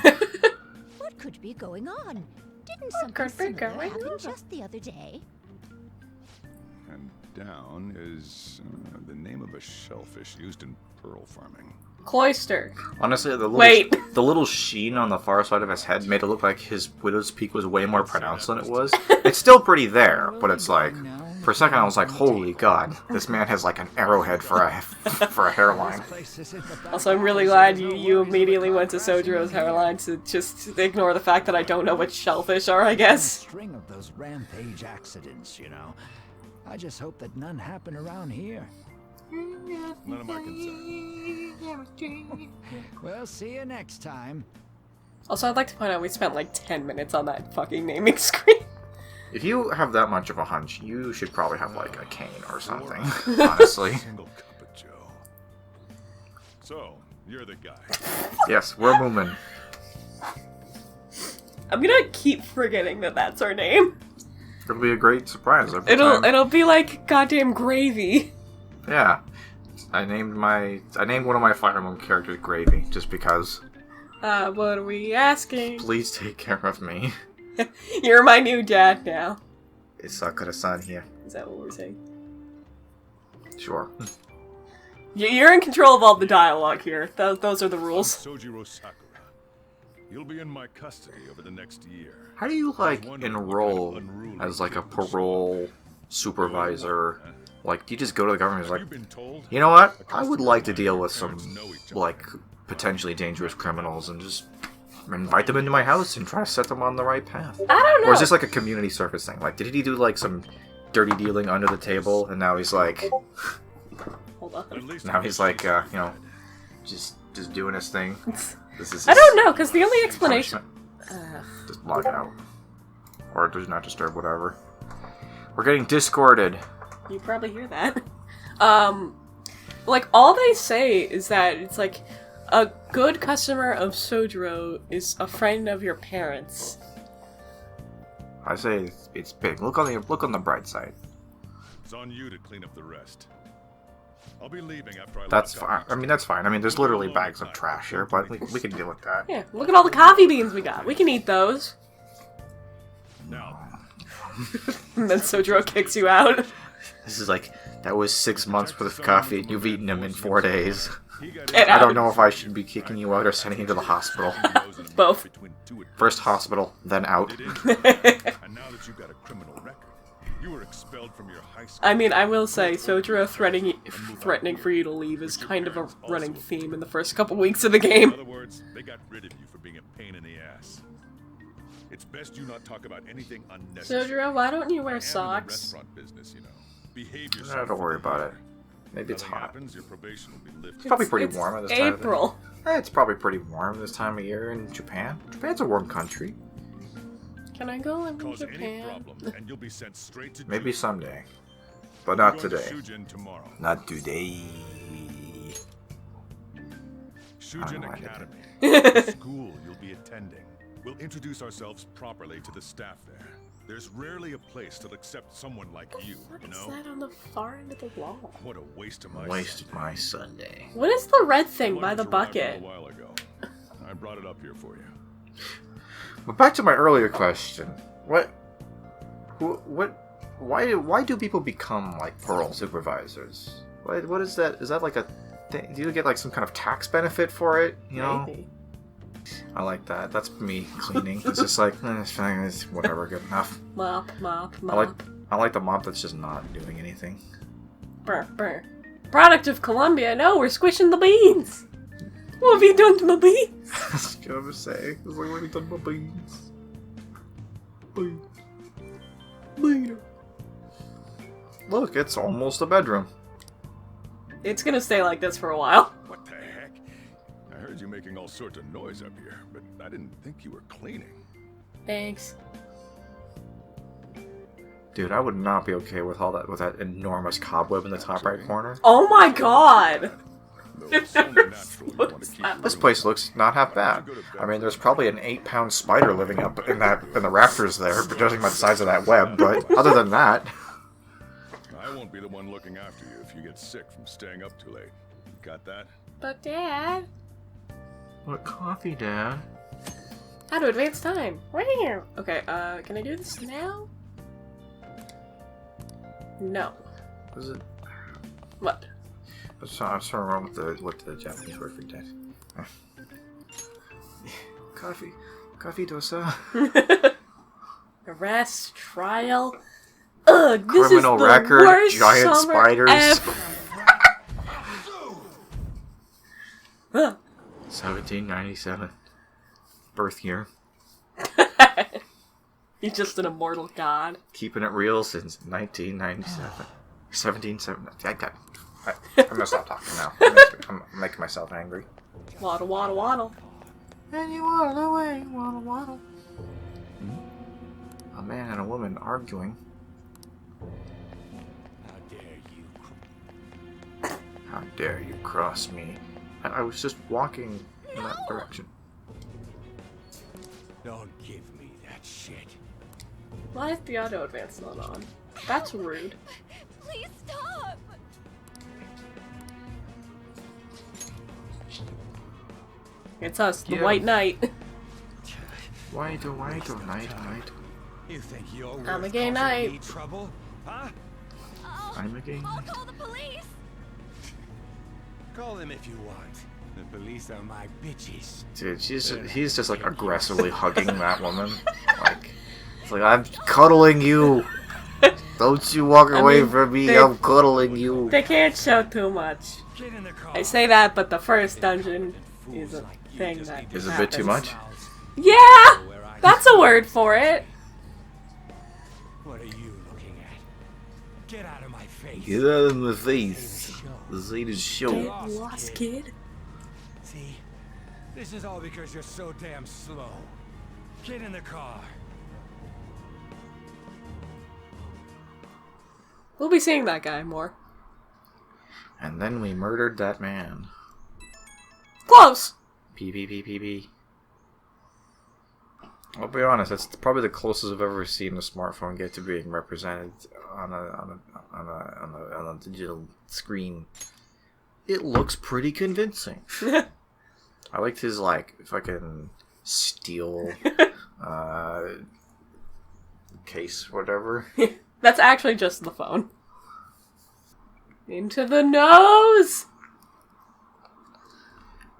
What could be going on? Didn't What could something be similar going happen on? just the other day? And down is the name of a shellfish used in pearl farming. Cloister. Honestly, the little sheen on the far side of his head made it look like his widow's peak was way more pronounced than it was. It's still pretty there, but it's like, For a second, I was like, "Holy God, this man has like an arrowhead for a hairline." Also, I'm really glad you immediately went to Sojiro's hairline to just ignore the fact that I don't know what shellfish are, I guess. String of those rampage accidents, you know. I just hope that none happen around here. None of my concern. Well, see you next time. Also, I'd like to point out we spent like 10 minutes on that fucking naming screen. If you have that much of a hunch, you should probably have like a cane or something. Honestly. Single cup of Joe. So, you're the guy. Yes, we're Moomin. I'm gonna keep forgetting that that's our name. It'll be a great surprise every time. It'll be like goddamn gravy. Yeah. I named one of my Fire Emblem characters Gravy, just because. What are we asking? Please take care of me. You're my new dad now. It's Sakura-san here. Is that what we're saying? Sure. You're in control of all the dialogue here. Those are the rules. Sojiro Sakura. You'll be in my custody over the next year. How do you, like, enroll as, like, a parole supervisor? Like, do you just go to the government and be like, you know what? I would like to deal with some, like, potentially dangerous criminals and just invite them into my house and try to set them on the right path. I don't know. Or is this like a community service thing? Like, did he do like some dirty dealing under the table and now he's like... Hold on. Now he's like, you know, just doing his thing. This is I don't know, because the only explanation... Just block it out. Or do not disturb, whatever. We're getting discorded. You probably hear that. Like, all they say is that it's like, a good customer of Sojiro is a friend of your parents. I say it's big. Look on the bright side. It's on you to clean up the rest. I'll be leaving after That's fine. I mean, that's fine. I mean, there's literally bags of trash here, but we can deal with that. Yeah, look at all the coffee beans we got. We can eat those. No. And then Sojiro kicks you out. This is like, that was 6 months worth of coffee and you've eaten them in 4 days. Get I out. don't know if I should be kicking you out or sending you to the hospital. Both. First hospital, then out. And now that you've got a criminal record, you were expelled from your high school. I mean, I will say, Sojiro threatening for you to leave is kind of a running theme in the first couple weeks of the game. In other words, they got rid of you for being a pain in the ass. It's best you not talk about anything unnecessary. Sojiro, why don't you wear I am in the socks? restaurant business, you know. Behave yourself. Don't worry about it. Maybe it's Nothing hot. happens, your probation will be lifted. It's probably pretty It's warm at this time. April. It's probably pretty warm this time of year in Japan. Japan's a warm country. Can I go in Cause any Japan? problem, and you'll be sent straight to Maybe jail. someday. But not You're going today. to Shujin tomorrow. Not today. Shujin I Academy. did. The school you'll be attending. We'll introduce ourselves properly to the staff there. There's rarely a place that'll accept someone like you, What you is know? that on the far end of the wall? What a waste of my Waste of my Sunday. What is the red thing Luggage by the arrived bucket? A while ago. I brought it up here for you. But back to my earlier question. Why do people become, like, parole supervisors? What is that? Is that like a thing? Do you get, like, some kind of tax benefit for it? You know? Maybe. I like that. That's me cleaning. It's just like, it's fine, it's whatever, good enough. Mop, mop, mop. I like the mop that's just not doing anything. Brr, brr. Product of Colombia. No, we're squishing the beans. What have you done to my beans? I was gonna say, it's like, what have you done with my beans? Beans. Beans. Look, it's almost a bedroom. It's gonna stay like this for a while. What the heck? I heard you making all sorts of noise up here, but I didn't think you were cleaning. Thanks. Dude, I would not be okay with all that, with that enormous cobweb in the top right corner. Oh my god! It's only natural you want to keep This place looks not half bad. I mean, there's probably an 8-pound spider living up in the rafters there, judging by the size of that web, but other than that... I won't be the one looking after you if you get sick from staying up too late. Got that? But Dad... What coffee, Dad? How to advance time. Right here. Okay, can I do this now? No. Is it? What? I'm sorry wrong with the Japanese word for dead. Coffee dosa. Arrest, trial. Ugh. Ugh, this Criminal is the record, worst giant summer spiders. ever. 1797. Birth year. He's just an immortal god. Keeping it real since 1997. 1770. I'm gonna stop talking now. I'm making myself angry. Waddle, waddle, waddle. And you waddle away, waddle, waddle. A man and a woman arguing. How dare you? How dare you cross me? I was just walking in that direction. Don't give me that shit. Why is the auto advance not on? That's rude. Please stop! It's us, the Yeah. White Knight. White, night. You think you're I'm a worth gay causing knight. me trouble? Huh? I'm a gay I'll knight. call the police! Call them if you want. The police are my bitches. Dude, he's just like aggressively hugging that woman. It's like, I'm cuddling you. Don't you walk away from me, I'm cuddling you. They can't show too much. Get in the car. I say that, but the first dungeon is a thing that Is it a bit too much? Yeah! That's a word for it. What are you looking at? Get out of my face. Get out of my face. This ain't a show. Get lost, kid. See? This is all because you're so damn slow. Get in the car. We'll be seeing that guy more. And then we murdered that man. Close! P. I'll be honest, that's probably the closest I've ever seen a smartphone get to being represented on a digital screen. It looks pretty convincing. I liked his fucking steel case, whatever. That's actually just the phone. Into the nose!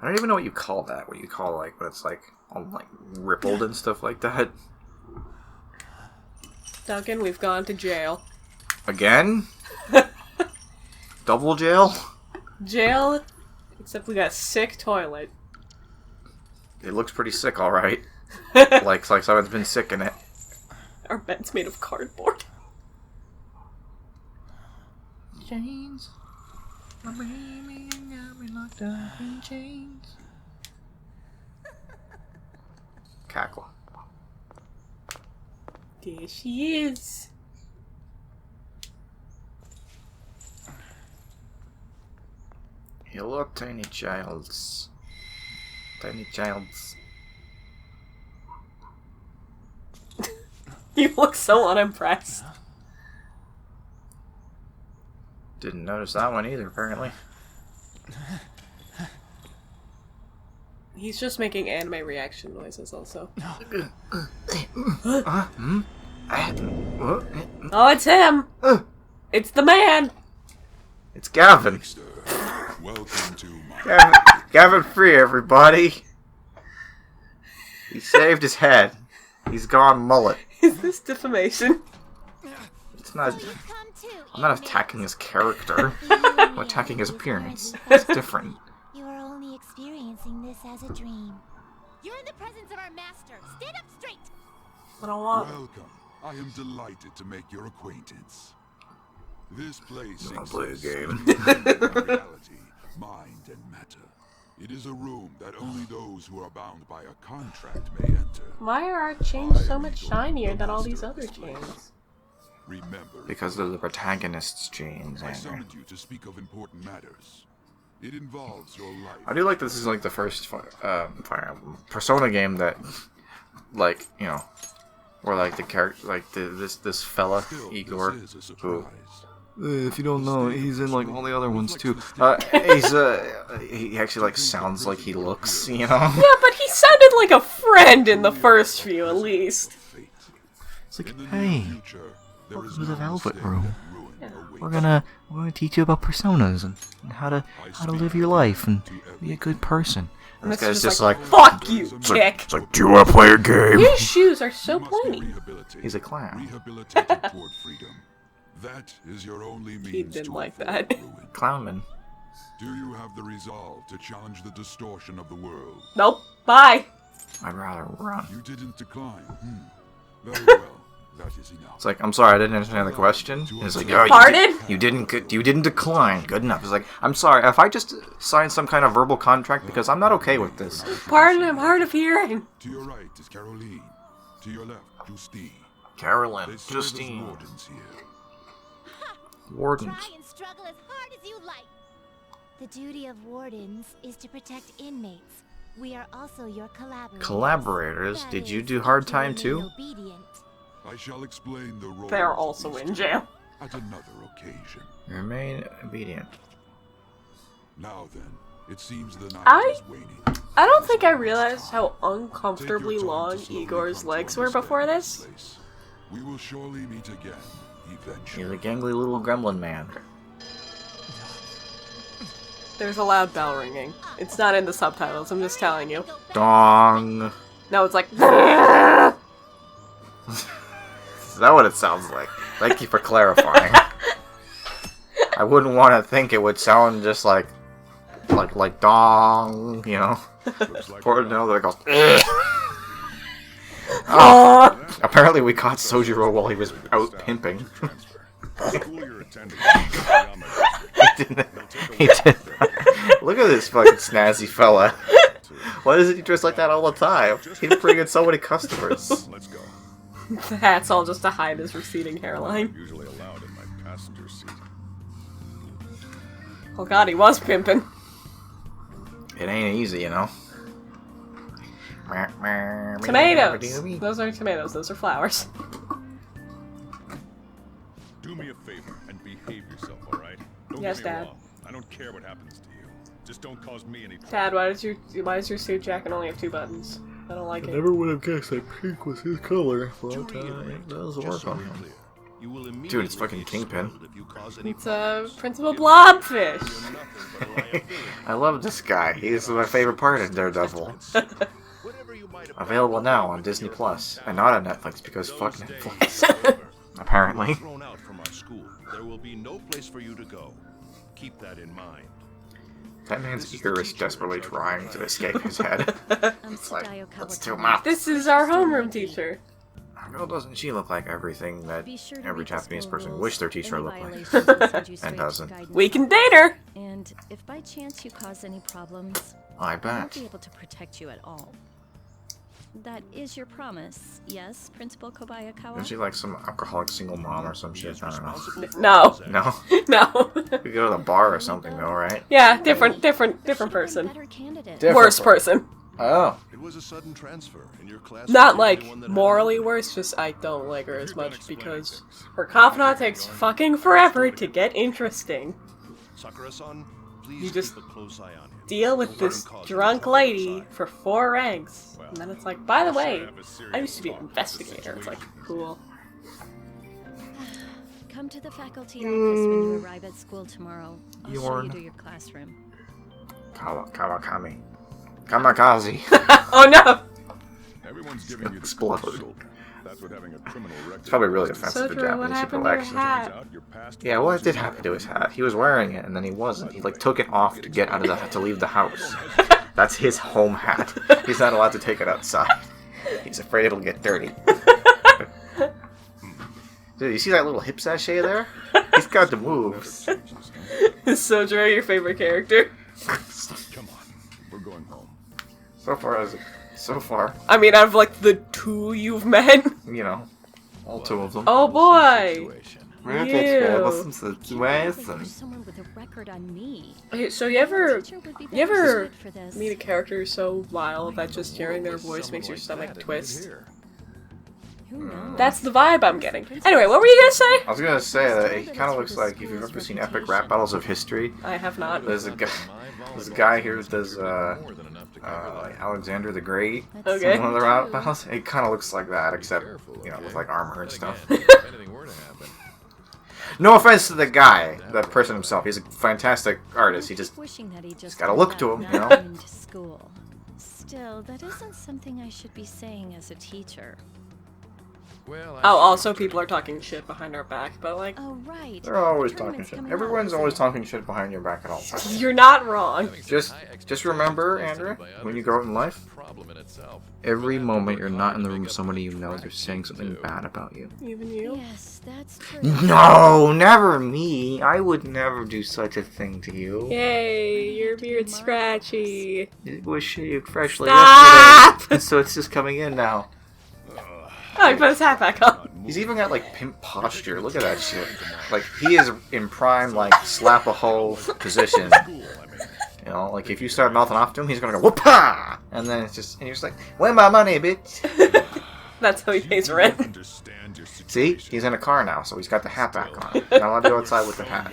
I don't even know what you call that. What you call when it's all rippled and stuff like that. Duncan, we've gone to jail. Again? Double jail? Jail, except we got a sick toilet. It looks pretty sick, alright. like someone's been sick in it. Our bed's made of cardboard. Chains. My baby got me locked up in chains. Cackle. There she is. Hello, tiny childs. Tiny childs. You look so unimpressed. Didn't notice that one either, apparently. He's just making anime reaction noises also. Oh, it's him! It's the man! It's Gavin. Welcome to my Gavin free, everybody. He saved his head. He's gone mullet. Is this defamation? It's not. I'm not attacking his character. I'm attacking his appearance. It's different. You are only experiencing this as a dream. You're in the presence of our master. Stand up straight! I don't want. welcome. I am delighted to make your acquaintance. This place I'll play a exists game. between reality, mind, and matter. It is a room that only those who are bound by a contract may enter. Why are our chains so much shinier than all these other chains? Remember, Because of the protagonist's chains, I Andrew. summoned you to speak of important matters. It involves your life. I do like this is the first Persona game that, where the character, this fella Still, Igor, this is a who, surprise. if you don't know, he's in all the other ones too. He actually sounds like he looks, you know. Yeah, but he sounded like a friend in the first few, at least. It's like, In the hey, near future, there welcome is to the no Velvet mistake Room. that ruin awaits. we're gonna teach you about personas and how to live your life and be a good person. And this And guy's it's just like, fuck you, chick! it's like, do you want to play a game? Your shoes are so You must be pointy. rehabilitated. He's a clown. Rehabilitated toward freedom. That is your only means He didn't to like avoid that. ruin. Clownman. Do you have the resolve to challenge the distortion of the world? Nope. Bye. I'd rather run. You didn't decline. Very well. That is enough. It's like, I'm sorry, I didn't understand the question. It's like, oh, Pardon? you didn't decline. Good enough. It's like, I'm sorry, if I just signed some kind of verbal contract, because I'm not okay with this. Pardon, I'm hard of hearing. To your right is Caroline. To your left, Justine. Carolyn, They serve as Justine. wardens here. Wardens. Try and struggle as hard as you like. The duty of wardens is to protect inmates. We are also your collaborators. Collaborators? That Did you is, do hard to time remain too? obedient. I shall explain the role. They're also in jail. At another occasion. Remain obedient. Now then, it seems the night I- is waning. I don't think I realized how uncomfortably Take your time long to slowly Igor's come to legs were understand before this this. place. We will surely meet again, eventually. He's a gangly little gremlin man. There's a loud bell ringing. It's not in the subtitles, I'm just telling you. Dong. No, it's like... Is that what it sounds like? Thank you for clarifying. I wouldn't want to think it would sound just like dong, you know? Or no, that goes. Oh. Apparently, we caught Sojiro while he was out pimping. he did. Look at this fucking snazzy fella. Why doesn't he dress like that all the time? He's bringing so many customers. Let's go. The hat's all just to hide his receding hairline. Usually allowed in my passenger seat. Oh god, he was pimping. It ain't easy, you know. Tomatoes! Those aren't tomatoes, those are flowers. Do me a favor and behave yourself, alright? Don't Yes, get me Dad. wrong. I don't care what happens to you. Just don't cause me any trouble. Dad, why does your suit jacket only have 2 buttons? I don't like it. would have guessed that pink was his color, but it does work on him. Dude, it's fucking Kingpin. It's a Principal Blobfish. I love this guy. He's my favorite part of Daredevil. Available now on Disney Plus, and not on Netflix because fuck Netflix. Apparently. Thrown out from our school. There will be no place for you to go. Keep that in mind. That man's ear is desperately trying to escape his head. It's like, let's do math. This is our homeroom teacher. Girl, doesn't she look like everything that every Japanese person wish their teacher looked like? And doesn't. We can date her! And if by chance you cause any problems, I I won't bet. be able to protect you at all. That is your promise, yes, Principal Kobayakawa? Isn't she like some alcoholic single mom or some shit? I don't know. No. No? No. We go to the bar or something though, right? Yeah, different person. Worse person. Oh. It was a sudden transfer, and your class. Not like morally worse, just I don't like her as much because her confidant takes fucking forever to get interesting. Sakura-san, please You just keep a close eye on him. deal with this drunk lady for 4 ranks. And then it's like, by the way, I used to be an investigator. It's like, cool. Come to the faculty office when you arrive at school tomorrow. I'll show Yorn. you to your classroom. Kawakami. Kamikaze. Oh no! Everyone's giving you the Explode. cold shoulder. That's what having a criminal record. It's probably really offensive to Sojiro, what Japanese happened people, to your actually. hat? Yeah, what did happen to his hat? He was wearing it, and then he wasn't. He, like, took it off to get out of the to leave the house. That's his home hat. He's not allowed to take it outside. He's afraid it'll get dirty. Dude, you see that little hip sachet there? He's got the moves. Is Sojiro your favorite character? Come on, we're going home. So far, I mean, out of like the 2 you've met? you know, all 2 of them. Oh boy! Someone with a record on me. Okay, so you ever Teacher would be You better ever suited for this. meet a character so vile that just hearing their voice makes your stomach twist? Who knows? That's the vibe I'm getting. Anyway, what were you gonna say? I was gonna say that he kind of looks like, if you've ever seen Epic Rap Battles of History, I have not. there's a guy here who does Alexander the Great. Okay. One of the rap battles. It kind of looks like that, except, you know, with like armor and stuff. No offense to the guy, the person himself. He's a fantastic artist. He just Wishing that he just got a look to him, you know? not been to school. Still, that isn't something I should be saying as a teacher. Well, Oh, also people are talking shit behind our back, but like... Oh, right. They're always The talking tournament's shit. coming Everyone's up, always isn't it? talking shit behind your back at all times. You're not wrong. Just remember, Andrea, when you go out in life, every moment you're not in the room with somebody you know, they're saying something bad about you. Even you? Yes, that's true. No, never me. I would never do such a thing to you. Yay, your beard's scratchy. It was shaved freshly Stop! yesterday, so it's just coming in now. Oh, he put his hat back on. He's even got like pimp posture. Look at that shit. Like he is in prime like slap a hoe position. You know, like if you start mouthing off to him, he's gonna go whoop-ah! And then it's just, and you're just like, where's my money, bitch? That's how he pays rent. See, he's in a car now, so he's got the hat back on. Not allowed to go outside with the hat.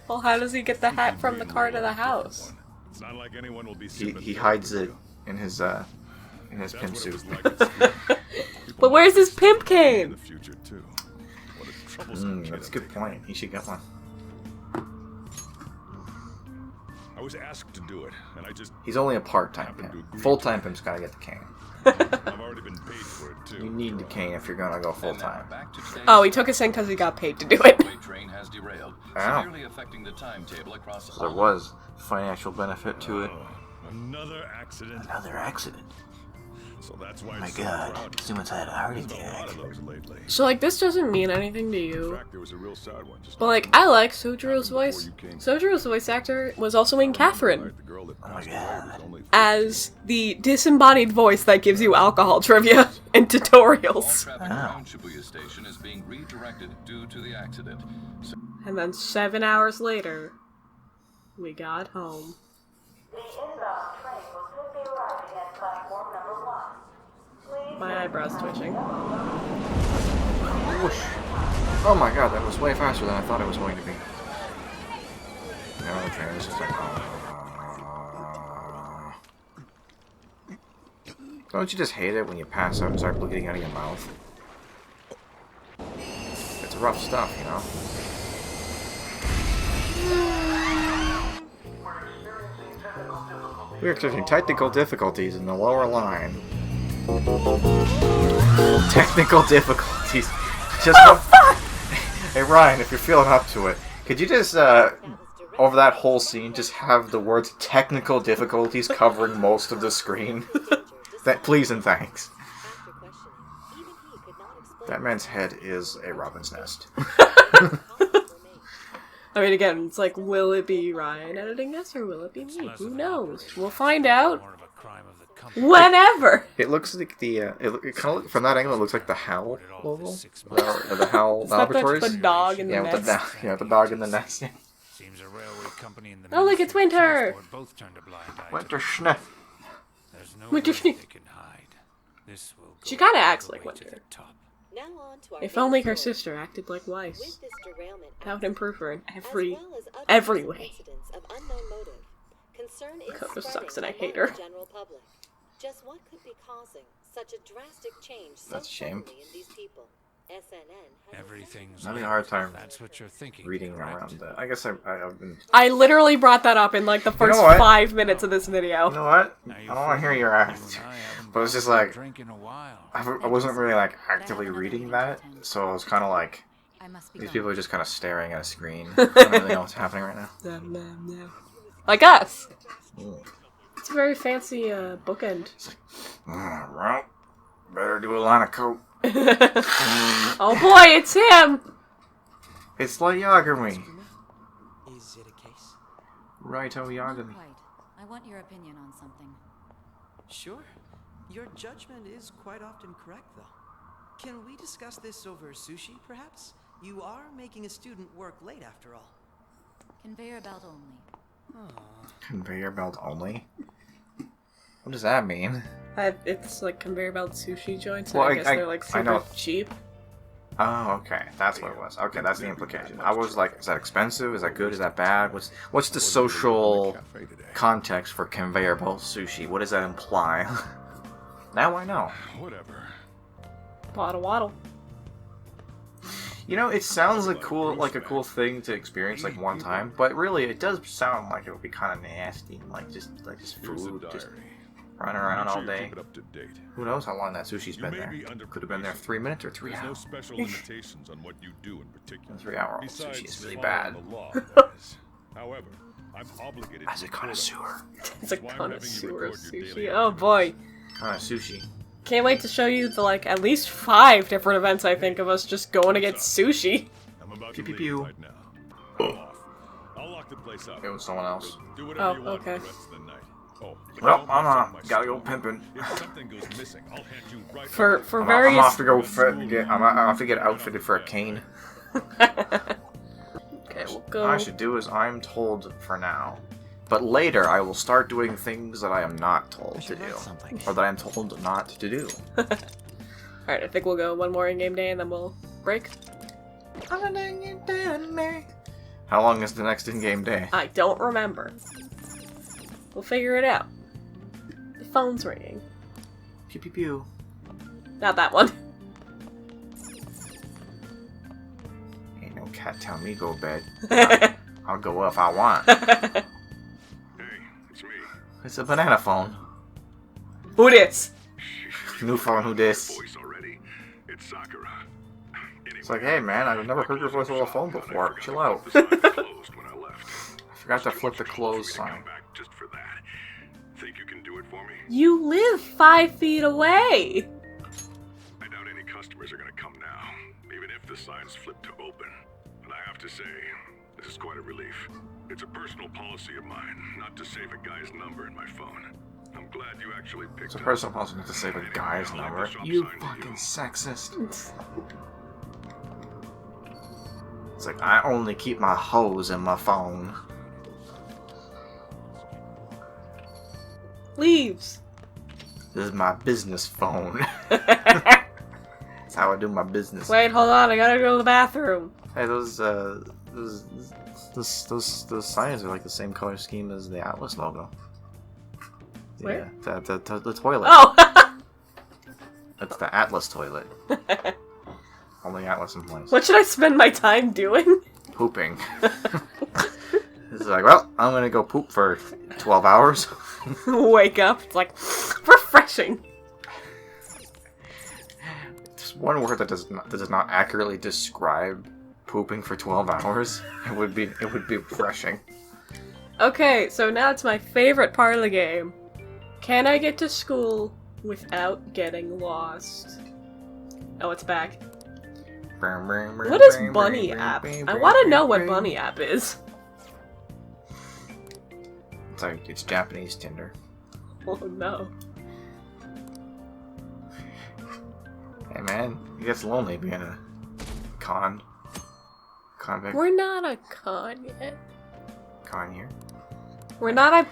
Well, how does he get the hat from the car to the house? It's not like anyone will be He hides it in his pimp suit. But where's his pimp cane? That's a good point. He should get one. I was asked to do it, and I just... He's only a part-time pimp. Full-time pimp's gotta get the cane. I've already been paid for it too. You need the cane if you're gonna go full-time. Oh, he took his thing because he got paid to do it. Train has derailed, Wow. severely affecting the timetable across So there was financial benefit to it. Another accident. Another accident. So that's why Oh my it's so god, crowded. someone's had a heart There's a lot attack. of those lately. So, like, this doesn't mean anything to In you. fact, there was a real sad one just But, like, I like Sojiro's voice. Sojiro's voice actor was also in Catherine the girl that Oh my passed away was god. only as the disembodied voice that gives you alcohol trivia and tutorials. traffic around Shibuya Station is being redirected due to the accident. And then 7 hours later, we got home. The inbound train will soon be arriving at platform number 1. Please. My eyebrows twitching. Whoosh. Oh my god, that was way faster than I thought it was going to be. Now the train is just like... Don't you just hate it when you pass out and start bleeding out of your mouth? It's rough stuff, you know? We're experiencing technical difficulties in the lower line. Technical difficulties. Just Hey Ryan, if you're feeling up to it, could you just over that whole scene just have the words technical difficulties covering most of the screen? Please and thanks. That man's head is a robin's nest. I mean, again, it's like, will it be Ryan editing this or will it be me? Who knows? We'll find out whenever. It looks like the it kind of from that angle. It looks like the HAL logo, the HAL Laboratories. The dog in the nest. The dog in the nest. Yeah. Seems a railway company in the Oh, look, it's Winter. transport both turned a blind eye to Winter it. Sniff. There's no Winter way Sniff. they can hide. This will She go kinda all acts the like way to Winter. the top. Now on to our If main only her story. sister acted like Weiss. With this derailment That would improve her in as every well as other every recent way. incidents of unknown motive, concern is Coco spreading sucks and I hate among her. the general public. Just what could be causing such a drastic change so That's a shame. suddenly in these people? SNN has Everything's I'm having a hard time That's what you're thinking. reading correct? around that. I guess I've been. I literally brought that up in like the first what? 5 minutes of this video. You know what? Now I you don't want to hear feel your like act. you and I haven't But it's been just like drink in a while. I wasn't really like actively reading that, so I was kind of like I must be these going. people are just kind of staring at a screen. I don't really know what's happening right now. No. Like us. Mm. It's a very fancy bookend. Well, better do a line of coke. Oh boy, it's him! It's like Yagami. Is it a case? Righto, Yagami. Quite. I want your opinion on something. Sure. Your judgment is quite often correct, though. Can we discuss this over sushi, perhaps? You are making a student work late, after all. Conveyor belt only. Conveyor belt only? What does that mean? It's like conveyor belt sushi joints, and Well, I guess they're like I know. super cheap. Oh, okay. That's what it was. Okay, that's the implication. I was like, is that expensive? Is that good? Is that bad? What's the social context for conveyor belt sushi? What does that imply? Now I know. Whatever. Waddle waddle. You know, it sounds like a cool thing to experience like one time, but really, it does sound like it would be kind of nasty, like just Here's the food. Just, diary. Running around all Make sure you day. keep it up to date. Who knows how long that sushi's You been may there? be under Could have been there 3 minutes or 3 There's no hours. special limitations on what you do in particular. 3 hour old Besides sushi is really following bad. the law, that is. However, I'm obligated As to a report connoisseur. It's a That's why I'm having you connoisseur of record your sushi. daily Oh boy. Sushi. Can't wait to show you the, like, at least 5 different events, I think, of us just going to get sushi. I'm about Pew, to pew, leave pew. right now. I'm off. I'll lock the place up. It was someone else. Do whatever Oh, you want okay. for the rest of the night. Oh, Well, don't mess up my gotta go stuff. pimping. If something goes missing, I'll hand you right For over. I'm various... off to go I'm off to get outfitted for a cane. Okay, we'll go... What I should do is I'm told for now. But later I will start doing things that I am not told to do. Or that I'm told not to do. Alright, I think we'll go one more in-game day and then we'll break. How long is the next in-game day? I don't remember. We'll figure it out. The phone's ringing. Pew pew pew. Not that one. Ain't no cat tell me go bed. I'll go if I want. Hey, it's me. It's a banana phone. Who dis? New phone, who dis? Voice already. It's Sakura. It's like, hey man, I've never heard your voice over the phone before. Chill out. The sign closed when I left. I forgot to flip the close sign. Come back just for that. Think you can do it for me? You live 5 feet away! I doubt any customers are gonna come now, even if the sign's flipped to open. And I have to say, this is quite a relief. It's a personal policy of mine, not to save a guy's number in my phone. I'm glad you actually picked It's a up. personal policy not to save a guy's number. You fucking sexist. It's like, I only keep my hoes in my phone. Leaves! This is my business phone. That's how I do my business. Wait, hold on, I gotta go to the bathroom. Hey, those signs are like the same color scheme as the Atlus logo. Where? Yeah, the toilet. Oh! That's the Atlus toilet. Only Atlus employees. What should I spend my time doing? Pooping. It's like, well, I'm gonna go poop for 12 hours. Wake up, it's like, refreshing. Just one word that does not accurately describe pooping for 12 hours. It would be refreshing. Okay, so now it's my favorite part of the game. Can I get to school without getting lost? Oh, it's back. What is Bunny App? I want to know what Bunny App is. It's like, it's Japanese Tinder. Oh no. Hey man, it gets lonely being a convict. We're not a con yet. Con here. We're not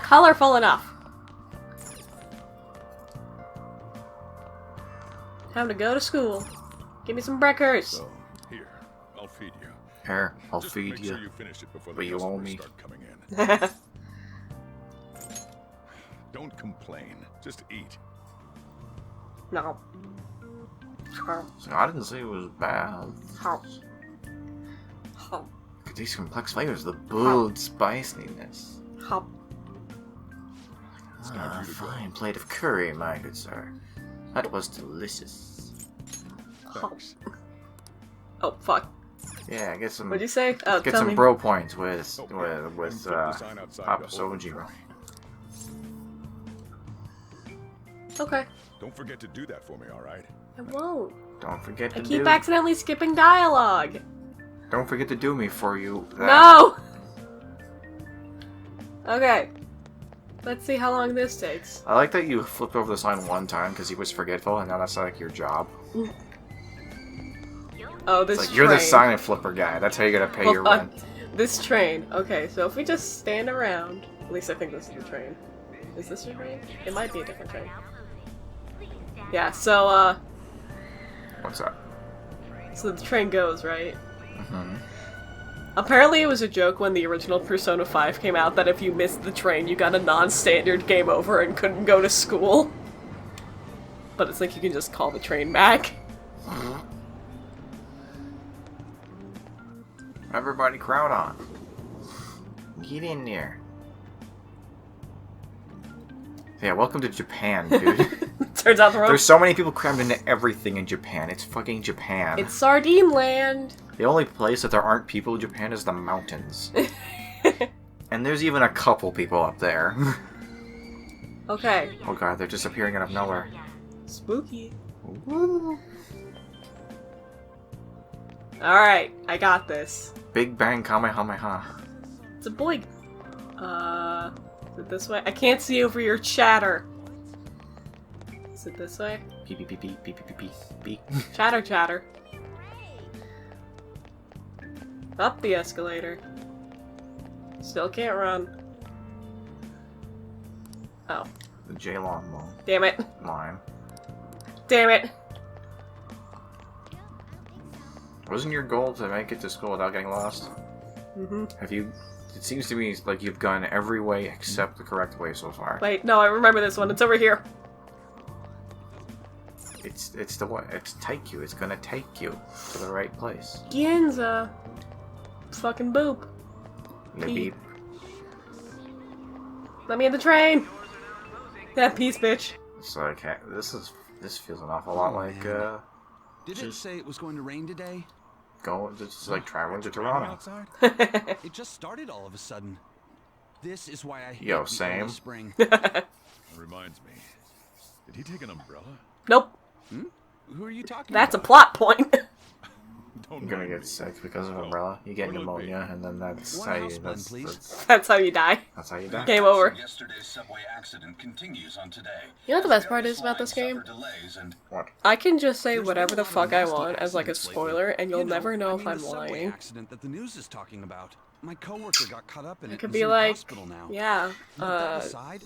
colorful enough. Time to go to school. Give me some breakers. So, here, I'll feed you. Here, I'll Just feed make you. sure you finish it before But the you owe customers me. start coming in. Don't complain. Just eat. No. So I didn't say it was bad. How? Look at these complex flavors, the bold spiciness. How? Ah, a fine plate of curry, my good sir. That was delicious. Thanks. Oh fuck. Yeah, get some. What'd you say? Oh, get tell some me. bro points with Flip the sign outside Papa to hold Sojiro. Okay. Don't forget to do that for me, alright? I won't. Don't forget I to keep do. accidentally skipping dialogue. Don't forget to do me for you. No! Okay. Let's see how long this takes. I like that you flipped over the sign one time because he was forgetful, and now that's like your job. Oh, this It's like train. you're the sign flipper guy. That's how you're gonna pay your Hold on. rent. This train. Okay, so if we just stand around, at least I think this is the train. Is this the train? It might be a different train. Yeah, so What's that? so the train goes, right? Mm-hmm. Apparently it was a joke when the original Persona 5 came out that if you missed the train, you got a non-standard game over and couldn't go to school. But it's like you can just call the train back. Everybody crowd on. Get in there. Yeah, welcome to Japan, dude. Turns out the road. There's so many people crammed into everything in Japan. It's fucking Japan. It's Sardine Land. The only place that there aren't people in Japan is the mountains. And there's even a couple people up there. Okay. Oh god, they're just appearing out of nowhere. Spooky. Alright, I got this. Big Bang Kamehameha. It's a boy. Is it this way? I can't see over your chatter. Is it this way? Beep beep beep beep beep beep beep beep. Chatter chatter. Up the escalator. Still can't run. Oh. The J-Long Damn it. line. Damn it. Wasn't your goal to make it to school without getting lost? Mm-hmm. Have you... It seems to me like you've gone every way except the correct way so far. Wait, no, I remember this one. It's over here. It's the one. It's take you. It's gonna take you to the right place. Ginza. Fucking boop. Beep. Let me in the train. That piece, bitch. It's like this feels an awful lot like Did it say it was going to rain today? It's like traveling to Toronto. It just started all of a sudden. This is why I hate the early spring. That reminds me. Did he take an umbrella? Nope. Who are you talking That's about? a plot point. You're gonna get sick because of umbrella. You get pneumonia, and then that's how you. That's how you die. That's how you die. Game over. Yesterday's subway accident continues on today. You know what the best part is about this game? What? I can just say whatever the fuck I want as like a spoiler, and you'll never know if I'm lying. Accident that the news is talking about. My coworker got caught up in it. It could be like, yeah,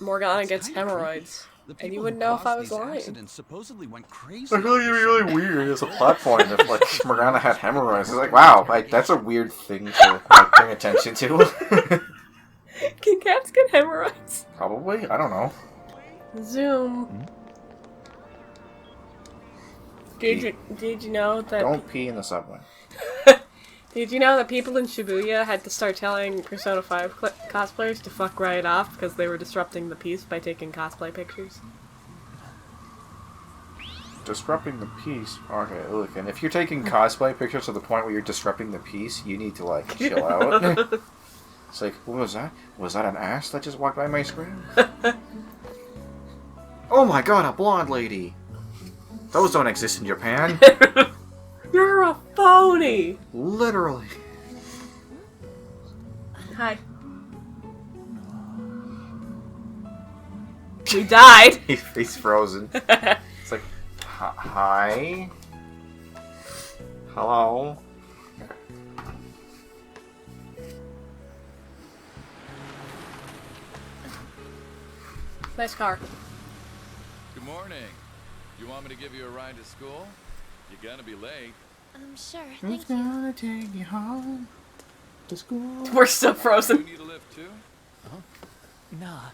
Morgana gets hemorrhoids, and you wouldn't know if I was lying. Supposedly went crazy. I feel like it'd be really weird as a plot point if like Morgana had hemorrhoids. It's like, wow, like that's a weird thing to like, pay attention to. Can cats get hemorrhoids? Probably. I don't know. Zoom. Did you know that? Don't pee in the subway. Did you know that people in Shibuya had to start telling Persona 5 cosplayers to fuck right off because they were disrupting the peace by taking cosplay pictures? Disrupting the peace. Okay, look, and if you're taking cosplay pictures to the point where you're disrupting the peace, you need to like chill out. It's like, what was that? Was that an ass that just walked by my screen? Oh my god, a blonde lady! Those don't exist in Japan. You're a phony! Literally. Hi. We died! He's frozen. It's like, hi? Hello? Nice car. Good morning. You want me to give you a ride to school? You're gonna be late. Sure, Who's gonna take you home to school? We're still frozen. You need a lift too? Nah.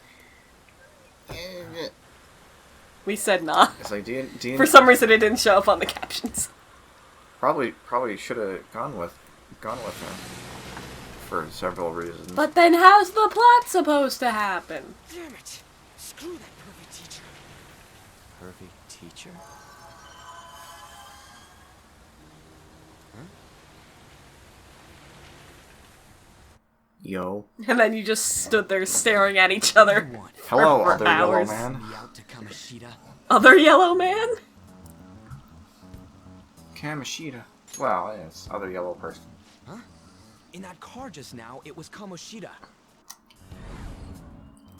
We said nah. It's like, do you For some reason it didn't show up on the captions. Probably should have gone with him. For several reasons. But then how's the plot supposed to happen? Damn it! Screw that pervy teacher. Pervy teacher? Yo. And then you just stood there staring at each other. Hello, for other hours. yellow man. Other yellow man? Kamoshida. Well, it's other yellow person. Huh? In that car just now, it was Kamoshida.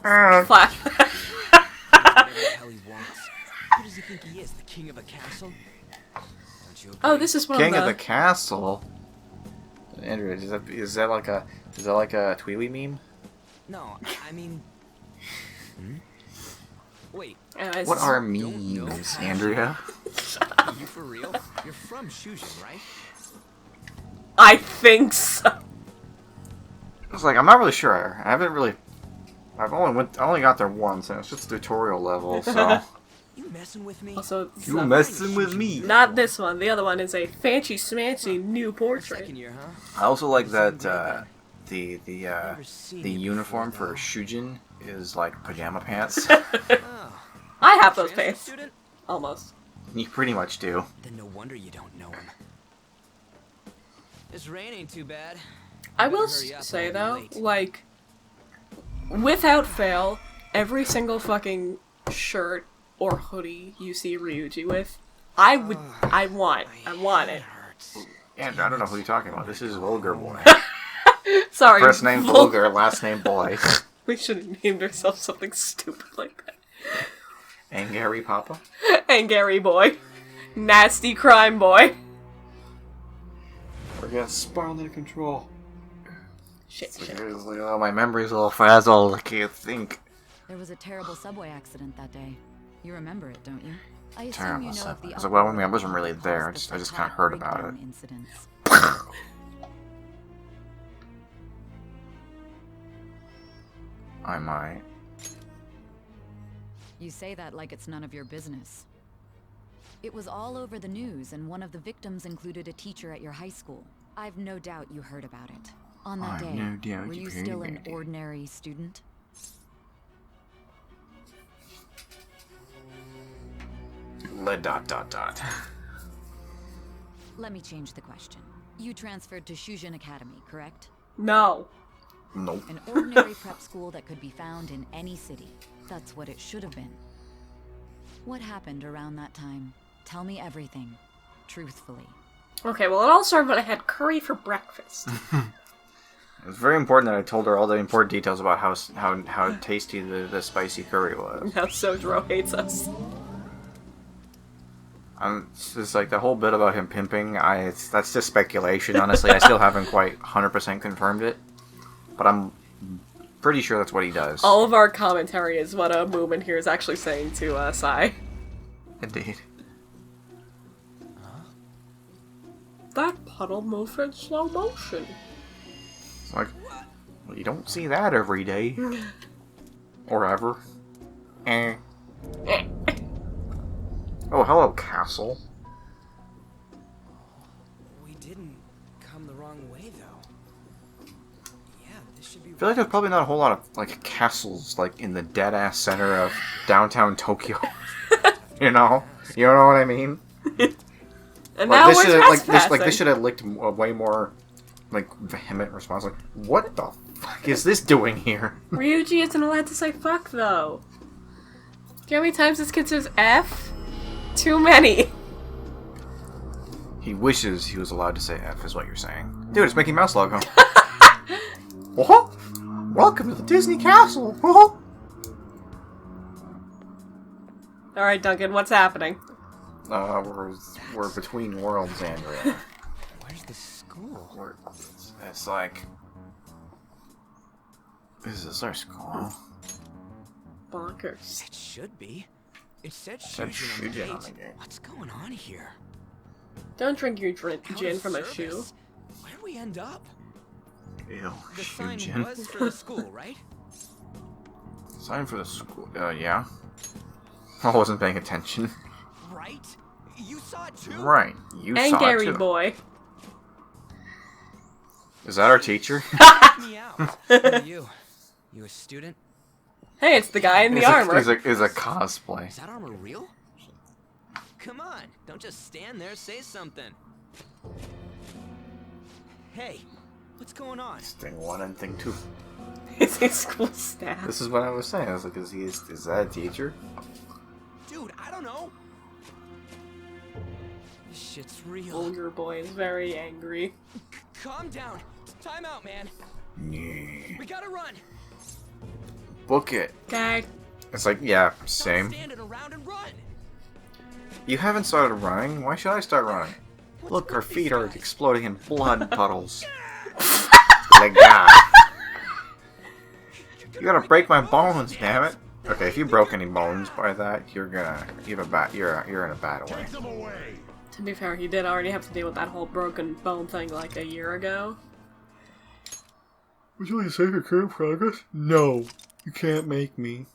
Flash. Whatever the hell he wants. Who does he think he is? The king of the castle? Don't you agree? Oh, this is one King of the castle. Andrea, is that like a Tweety meme? No, I mean. Wait. What are memes, Andrea? Are you for real? You're from Shujin, right? I think so. It's like I'm not really sure. I haven't really. I only got there once, and it's just tutorial level. So. You messing with me? Also, You messing with me? Not this one. The other one is a fancy smancy new portrait. Year, huh? I also like that the uniform for Shujin his like pajama pants. I have those pants. Student? Almost. You pretty much do. Then no wonder you don't know him. This rain ain't too bad. I will say though, like, without fail, every single fucking shirt or hoodie you see Ryuji with, I want it. Andrew, I don't know who you're talking about. This is Vulgar Boy. Sorry. First name Vulgar, last name Boy. We should have named ourselves something stupid like that. And Gary Papa? And Gary Boy. Nasty crime boy. We're getting spiraled out of control. Shit. Oh, my memory's all frazzled. I can't think. There was a terrible subway accident that day. You remember it, don't you? I assume Terrible you know stuff. of the Well, I wasn't really there. I just kind of heard about it. Incidents. I might. You say that like it's none of your business. It was all over the news, and one of the victims included a teacher at your high school. I've no doubt you heard about it. On that day, were you still an ordinary student? Dot. Let me change the question. You transferred to Shujin Academy, correct? No. Nope. An ordinary prep school that could be found in any city. That's what it should have been. What happened around that time? Tell me everything. Truthfully. Okay, well, it all started when I had curry for breakfast. It was very important that I told her all the important details about how tasty the spicy curry was. Now Sojiro hates us. It's just like the whole bit about him pimping. That's just speculation. Honestly, I still haven't quite 100% confirmed it, but I'm pretty sure that's what he does. All of our commentary is what a movement here is actually saying to Sai. Indeed. That puddle moved in slow motion. It's like, well, you don't see that every day. Or ever. Oh, hello, castle. We didn't come the wrong way, though. Yeah, this should be. I feel like there's probably not a whole lot of like castles like in the dead ass center of downtown Tokyo. You know what I mean. And now we're trespassing. This should have licked a way more like vehement response. Like, what the fuck is this doing here? Ryuji isn't allowed to say fuck though. Do you know how many times this kid says F? Too many. He wishes he was allowed to say F, is what you're saying. Dude, it's Mickey Mouse logo. What? Welcome to the Disney Castle. Alright, Duncan, what's happening? We're between worlds, Andrea. Where's the school? It's like... Is this our school? Bonkers. It should be. It said Shujin on the gate. What's going on here? Don't drink your gin from a shoe. Where'd we end up? Ew, the sign Shujin. was for the school, right? Sign for the school? Yeah. I wasn't paying attention. Right? You saw it too? Right, you and saw Gary it too. Boy. Is that our teacher? Me out. Who are you? You a student? Hey, it's the guy in the armor. Is a cosplay. Is that armor real? Come on, don't just stand there, say something. Hey, what's going on? Thing 1 and thing 2. It's his school staff. This is what I was saying. I was like, is that a teacher? Dude, I don't know. This shit's real. Older Boy is very angry. Calm down. Time out, man. Yeah. We gotta run. Book it. Okay. It's like, yeah, same. Stand it around and run. You haven't started running. Why should I start running? Look, our feet are exploding in blood puddles. Like that. You gotta break my bones, damn it. Okay, if you broke any bones by that, you're in a bad way. To be fair, he did already have to deal with that whole broken bone thing like a year ago. Would you like to save your current progress? No, you can't make me.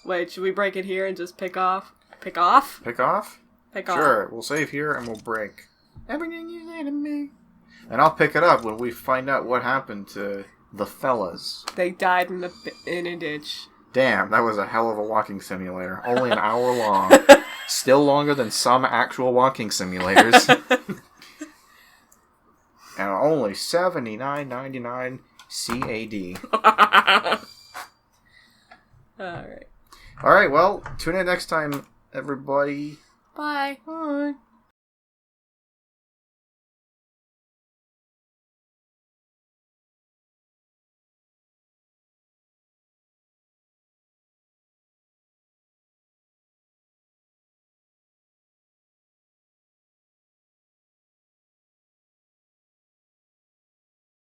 Wait, should we break it here and just pick off? Pick off? Pick off? Pick off. Sure, we'll save here and we'll break. Everything you say to me. And I'll pick it up when we find out what happened to the fellas. They died in a ditch. Damn, that was a hell of a walking simulator. Only an hour long. Still longer than some actual walking simulators. And only $79.99 CAD. Alright. Alright, well, tune in next time, everybody. Bye. Bye.